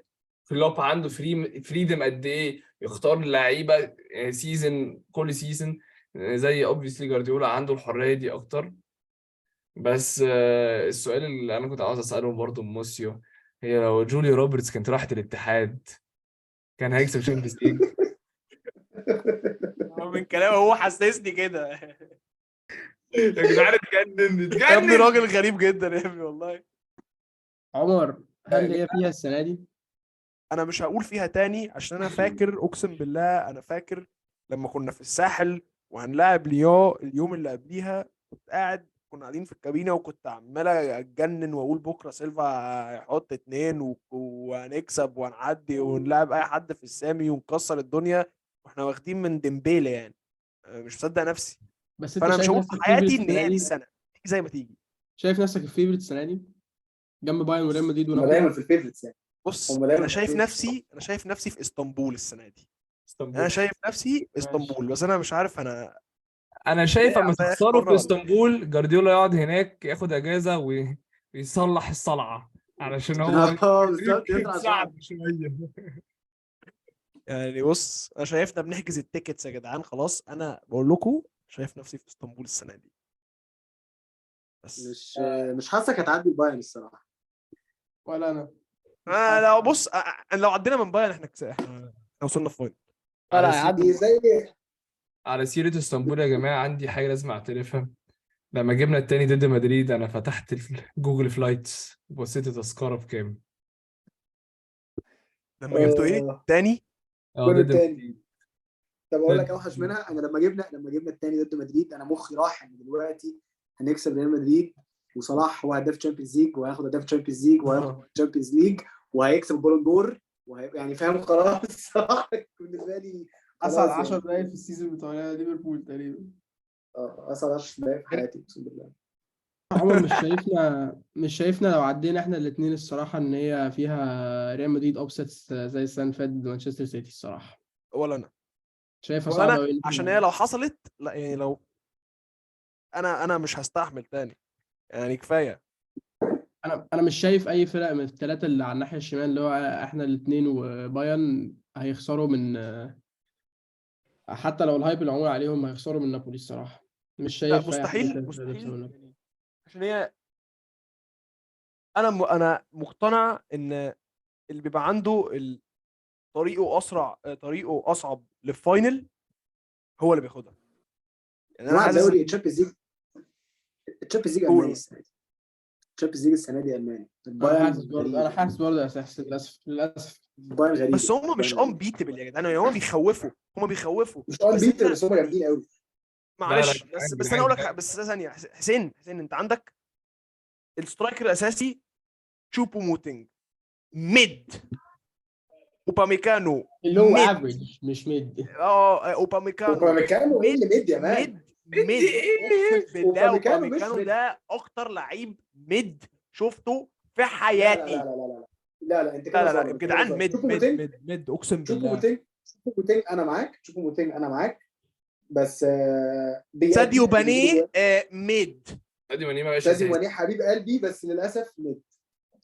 [SPEAKER 2] كلوب عنده فريدم قد ايه يختار اللعيبه سيزون كل سيزون، زي اوبفيسلي جوارديولا عنده الحريه دي اكتر. بس السؤال اللي انا كنت عاوز اساله برضه موسيو، هي لو جولي روبرتس كانت راحت الاتحاد كان هيكسب شامبيونز ليج؟
[SPEAKER 3] من كلامه هو حسسني كده.
[SPEAKER 2] يا جدعان اتجنن
[SPEAKER 3] يا ابني
[SPEAKER 2] اتجنن.
[SPEAKER 3] راجل غريب جدا يا ابني والله.
[SPEAKER 5] عمر، هل هي فيها السنه دي؟
[SPEAKER 3] انا مش هقول فيها تاني عشان انا فاكر، اقسم بالله انا فاكر لما كنا في الساحل وهنلاعب ليو اليوم اللي قبليها. كنا قاعدين في الكابينه وكنت عمال اتجنن واقول بكره سيلفا هيحط 2 وهنكسب وهنعدي ونلعب اي حد في السامي ونكسر الدنيا، واحنا واخدين من ديمبيلي يعني. مش مصدق نفسي.
[SPEAKER 5] بس انت
[SPEAKER 3] فانا مش
[SPEAKER 5] شايف
[SPEAKER 3] هقول في
[SPEAKER 5] نفسك
[SPEAKER 3] حياتي
[SPEAKER 5] فيفرت
[SPEAKER 3] ان
[SPEAKER 5] السنه
[SPEAKER 3] هي دي
[SPEAKER 5] دي؟
[SPEAKER 3] السنه تيجي زي ما تيجي.
[SPEAKER 5] شايف نفسك الفيفرت السنه دي جنب بايرن وريال مدريد
[SPEAKER 4] هم
[SPEAKER 5] ونابولي؟
[SPEAKER 4] دايما في الفيفرتس يعني.
[SPEAKER 3] بص
[SPEAKER 4] هم دايما
[SPEAKER 3] انا
[SPEAKER 4] في
[SPEAKER 3] شايف
[SPEAKER 4] الفيفرتس.
[SPEAKER 3] نفسي في اسطنبول السنه دي.
[SPEAKER 2] اسطنبول.
[SPEAKER 3] انا شايف نفسي
[SPEAKER 2] ماشي.
[SPEAKER 3] اسطنبول، بس انا مش عارف انا
[SPEAKER 2] انا
[SPEAKER 3] ليه
[SPEAKER 2] شايف اما
[SPEAKER 3] زي اخر
[SPEAKER 2] تخسروا
[SPEAKER 3] مره
[SPEAKER 2] في
[SPEAKER 3] ولا ايه.
[SPEAKER 2] اسطنبول جوارديولا يقعد هناك ياخد اجازه ويصلح الصلعه علشان هو
[SPEAKER 4] بالظبط يطلع صعب.
[SPEAKER 2] صعب شويه.
[SPEAKER 3] يعني بص انا شايفنا بنحجز التيكتس يا جدعان خلاص. انا بقول لكم شايف نفسي في اسطنبول السنه دي بس.
[SPEAKER 4] مش حاسك هتعدي البايرن الصراحه.
[SPEAKER 5] ولا انا مش حاسس.
[SPEAKER 3] لو بص لو عدينا من بايرن احنا وصلنا في فاينل.
[SPEAKER 1] لا
[SPEAKER 2] على
[SPEAKER 1] هيعدوا.
[SPEAKER 4] دي زي
[SPEAKER 2] على سيره اسطنبول يا جماعه، عندي حاجه لازم اعترفها. لما جبنا التاني ضد مدريد انا فتحت جوجل فلايتس وبصيت التذكره بكام.
[SPEAKER 3] لما جبتوا ايه تاني؟
[SPEAKER 4] الجول
[SPEAKER 2] ضد
[SPEAKER 4] التاني.
[SPEAKER 2] مدريد.
[SPEAKER 4] طب اقول لك
[SPEAKER 2] ضد
[SPEAKER 4] اوحش
[SPEAKER 2] مدريد.
[SPEAKER 4] منها، انا لما جبنا التاني ضد مدريد انا مخي راح ان دلوقتي هنكسب ريال مدريد، وصلاح هو هداف تشامبيونز ليج وهياخد هداف تشامبيونز ليج وهياخد تشامبيونز ليج وهيكسب البالون دور يعني فاهم خلاص. الصراحه بالنسبه لي
[SPEAKER 5] اسعد
[SPEAKER 4] خلاص
[SPEAKER 5] 10
[SPEAKER 4] يعني.
[SPEAKER 5] دقايق في السيزون بتوع ليفربول تقريبا.
[SPEAKER 4] اسعد 10 دقايق في حياتي اقسم بالله.
[SPEAKER 5] عمر، مش شايفنا لو عدينا احنا الاثنين الصراحه ان هي فيها ريال مدريد اوبسيتس زي السنه اللي فاتت مانشستر سيتي الصراحه.
[SPEAKER 3] ولا انا
[SPEAKER 5] شايفها
[SPEAKER 3] ولا
[SPEAKER 5] صعبه
[SPEAKER 3] انا
[SPEAKER 5] قوي.
[SPEAKER 3] عشان هي لو حصلت، لا يعني لو انا مش هستحمل تاني يعني كفايه.
[SPEAKER 5] انا مش شايف اي فرق من الثلاثه اللي على الناحيه الشمال اللي هو احنا الاثنين وبايرن هيخسروا من، حتى لو الهايب اللي معمول عليهم هيخسروا من نابولي الصراحه. مش
[SPEAKER 3] لا
[SPEAKER 5] شايف اي حد من
[SPEAKER 3] مستحيل
[SPEAKER 5] الثلاثة يخسروا من نابولي.
[SPEAKER 3] يعني عشان هي انا مقتنع ان اللي بيبقى عنده طريقه اصعب للفاينل هو اللي بياخدها. يعني انا
[SPEAKER 4] جماعه
[SPEAKER 3] حاسس
[SPEAKER 4] الدوري الشامبيونز ليج الماني السنه دي. الشامبيونز ليج السنه دي الماني.
[SPEAKER 5] انا حاسس برضه يا اساس للاسف.
[SPEAKER 4] البايرن غريب.
[SPEAKER 3] بس هم مش انبيتبل يا جدعان، هم بيخوفوا
[SPEAKER 4] مش
[SPEAKER 3] بس
[SPEAKER 4] بيت
[SPEAKER 3] انت
[SPEAKER 4] بس هم جامدين قوي.
[SPEAKER 2] لا لا
[SPEAKER 3] معلش. بس انا اقول لك بس ثانيه. حسين انت عندك السترايكر الاساسي تشوبو موتينج ميد. اوباميكانو
[SPEAKER 5] اللي هو
[SPEAKER 3] ميد.
[SPEAKER 5] افريج مش ميد.
[SPEAKER 3] اوباميكانو
[SPEAKER 4] اوباميكانو ايه اللي ميد يا مان؟
[SPEAKER 3] ميد اقسم بالله.
[SPEAKER 4] أوباميكانو مش
[SPEAKER 3] اوباميكانو
[SPEAKER 4] ميد.
[SPEAKER 3] ده اكتر لعيب ميد شفته في
[SPEAKER 4] لا
[SPEAKER 3] حياتي.
[SPEAKER 4] لا لا لا لا لا لا انت
[SPEAKER 3] لا
[SPEAKER 4] كده
[SPEAKER 3] لا لا
[SPEAKER 4] ظالم،
[SPEAKER 3] يا
[SPEAKER 4] انت كده
[SPEAKER 3] جدعان
[SPEAKER 4] ظالم.
[SPEAKER 3] ميد
[SPEAKER 4] شوفوا
[SPEAKER 3] ميد
[SPEAKER 4] موتينج،
[SPEAKER 3] ميد ميد اقسم
[SPEAKER 4] شوفوا
[SPEAKER 3] بالله.
[SPEAKER 4] موتينج، شوفوا موتينج انا معاك، شوفوا موتينج انا معاك، بس
[SPEAKER 3] ساديو
[SPEAKER 4] بيأدي
[SPEAKER 3] باني
[SPEAKER 4] بيجيبوا
[SPEAKER 3] ميد.
[SPEAKER 2] ادي ماني ما بقاش
[SPEAKER 4] ساديو
[SPEAKER 2] اساسي.
[SPEAKER 4] ماني حبيب قلبي بس للاسف ميد،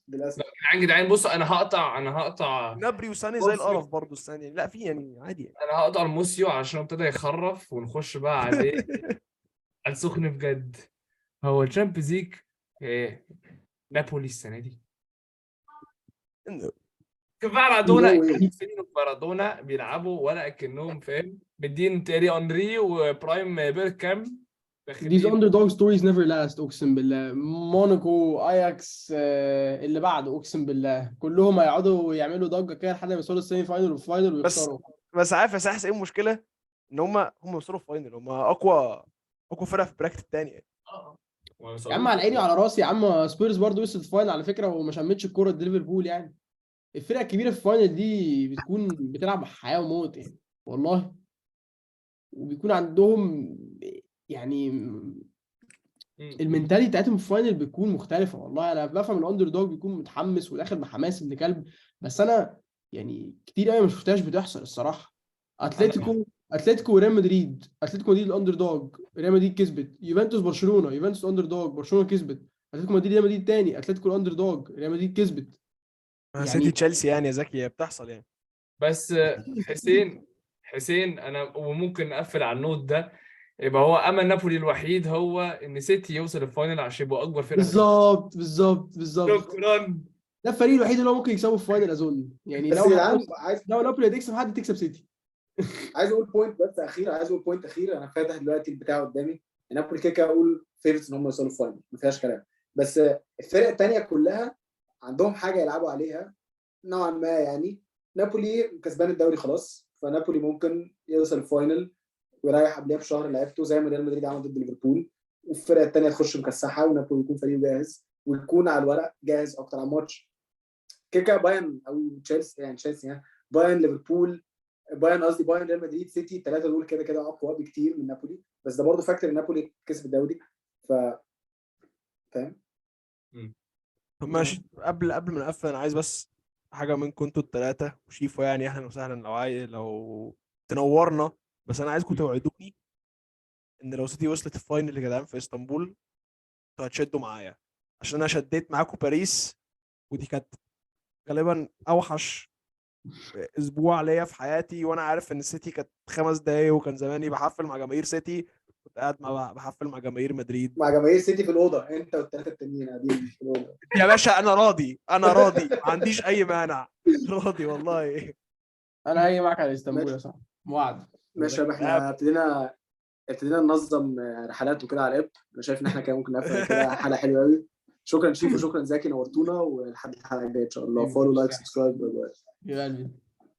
[SPEAKER 4] للاسف.
[SPEAKER 2] جدعان بص انا هقطع
[SPEAKER 3] نبري وساني زي
[SPEAKER 2] بص.
[SPEAKER 3] القرف برضه الثانيه. لا في يعني عادي يعني.
[SPEAKER 2] انا هقطع الموسيو عشان ابتدى يخرف، ونخش بقى عليه على السخن بجد. هو الشامبيونز ليج إيه؟ نابولي السنه دي مارادونا.
[SPEAKER 4] No way.
[SPEAKER 2] مارادونا بيلعبوا ولا اكنهم فاهم، مدين تيري اونري وبرايم بيركام
[SPEAKER 5] These
[SPEAKER 2] داخلين.
[SPEAKER 5] underdog stories never last اقسم بالله. موناكو، اياكس، اللي بعده اقسم بالله كلهم هيقعدوا يعملوا ضجه كده لحد ما يوصلوا السيمي فاينل والفاينل ويخسروا.
[SPEAKER 3] بس عارف يا ساحس ايه المشكله؟ ان هم وصلوا فاينل. هم اقوى فرقه في البراكت الثانيه.
[SPEAKER 5] يا عم على عيني وعلى راسي يا عم. سبيرز برضه وصلت الفاينل على فكره وما شمتش الكوره ليفربول يعني. الفرقه الكبيره في الفاينل دي بتكون بتلعب حياه وموت يعني والله. وبيكون عندهم يعني المنتاليتي بتاعتهم في الفاينل بتكون مختلفه والله. انا بفهم الاندر دوج بيكون متحمس وداخل بحماس ابن كلب، بس انا يعني كتير قوي ما شفتهاش بتحصل الصراحه. اتلتيكو وريال مدريد. اتلتيكو مدريد الاندر دوج، ريال مدريد كسبت. يوفنتوس برشلونه، يوفنتوس اندر دوج، برشلونه كسبت. اتلتيكو مدريد ريال مدريد تاني، اتلتيكو الاندر دوج، ريال مدريد كسبت.
[SPEAKER 3] سيتي
[SPEAKER 5] يعني
[SPEAKER 3] تشيلسي يعني يا زكي هي بتحصل يعني.
[SPEAKER 2] بس حسين انا وممكن نقفل على النوت ده. يبقى هو امل نابولي الوحيد هو ان سيتي يوصل الفاينل عشان يبقى اكبر فرقه.
[SPEAKER 5] بالظبط.
[SPEAKER 2] شكرا.
[SPEAKER 5] ده الفريق الوحيد اللي هو ممكن يكسبه في الفاينل اظن يعني.
[SPEAKER 4] بس
[SPEAKER 5] لو
[SPEAKER 4] يا جدعان
[SPEAKER 5] لو نابولي هتكسب حد تكسب سيتي.
[SPEAKER 4] عايز اقول بوينت بس اخير، انا فاتح دلوقتي البتاع قدامي. نابولي كده اقول فيفرتس ان هم يوصلوا الفاينل ما فيهاش كلام، بس الفرق الثانيه كلها عندهم حاجه يلعبوا عليها نوعا ما يعني. نابولي كسبان الدوري خلاص، فنابولي ممكن يوصل الفاينل ويريح قبلها بشهر لعبته زي ما ريال مدريد عمل ضد ليفربول، والفرقه الثانيه تخش مكسحه ونابولي يكون فريقه جاهز ويكون على الورق جاهز اكتر على الماتش. كيكا بايرن او تشيلسي يعني بايرن ليفربول، بايرن ريال مدريد سيتي، الثلاثه دول كده كده اقوى بكتير من نابولي، بس ده برضه فاكتور ان نابولي كسب الدوري. فاهم.
[SPEAKER 3] طب ماشي. قبل ما نقفل انا عايز بس حاجه منكم انتوا الثلاثه وشيفو يعني اهلا وسهلا لو تنورنا. بس انا عايزكم توعدوني ان لو سيتي وصلت الفاينل يا جدعان في اسطنبول انتوا هتشدوا معايا، عشان انا شديت معاكم باريس ودي كانت غالبا اوحش اسبوع ليا في حياتي. وانا عارف ان السيتي كانت 5 دقايق وكان زماني بحفل مع جماهير سيتي، كنت قاعد بحفل مع جماهير مدريد.
[SPEAKER 4] مع جماهير سيتي في الاوضه، انت والثلاثه التانيين قاعدين في الاوضه.
[SPEAKER 3] يا باشا انا راضي ما عنديش اي مانع. راضي والله.
[SPEAKER 5] انا هاجي معاك على اسطنبول
[SPEAKER 4] ماشي.
[SPEAKER 5] يا صاحبي موعد.
[SPEAKER 4] ماشي يا احنا ابتدينا ننظم رحلات وكده على الاب. انا شايف ان احنا كده ممكن نقفل كده حلقه حلوه قوي. شكرا شيف وشكرا زكي، نورتونا، ولحد الحلقه الجايه ان شاء الله. فولو لايك سبسكرايب.
[SPEAKER 5] يا قلبي.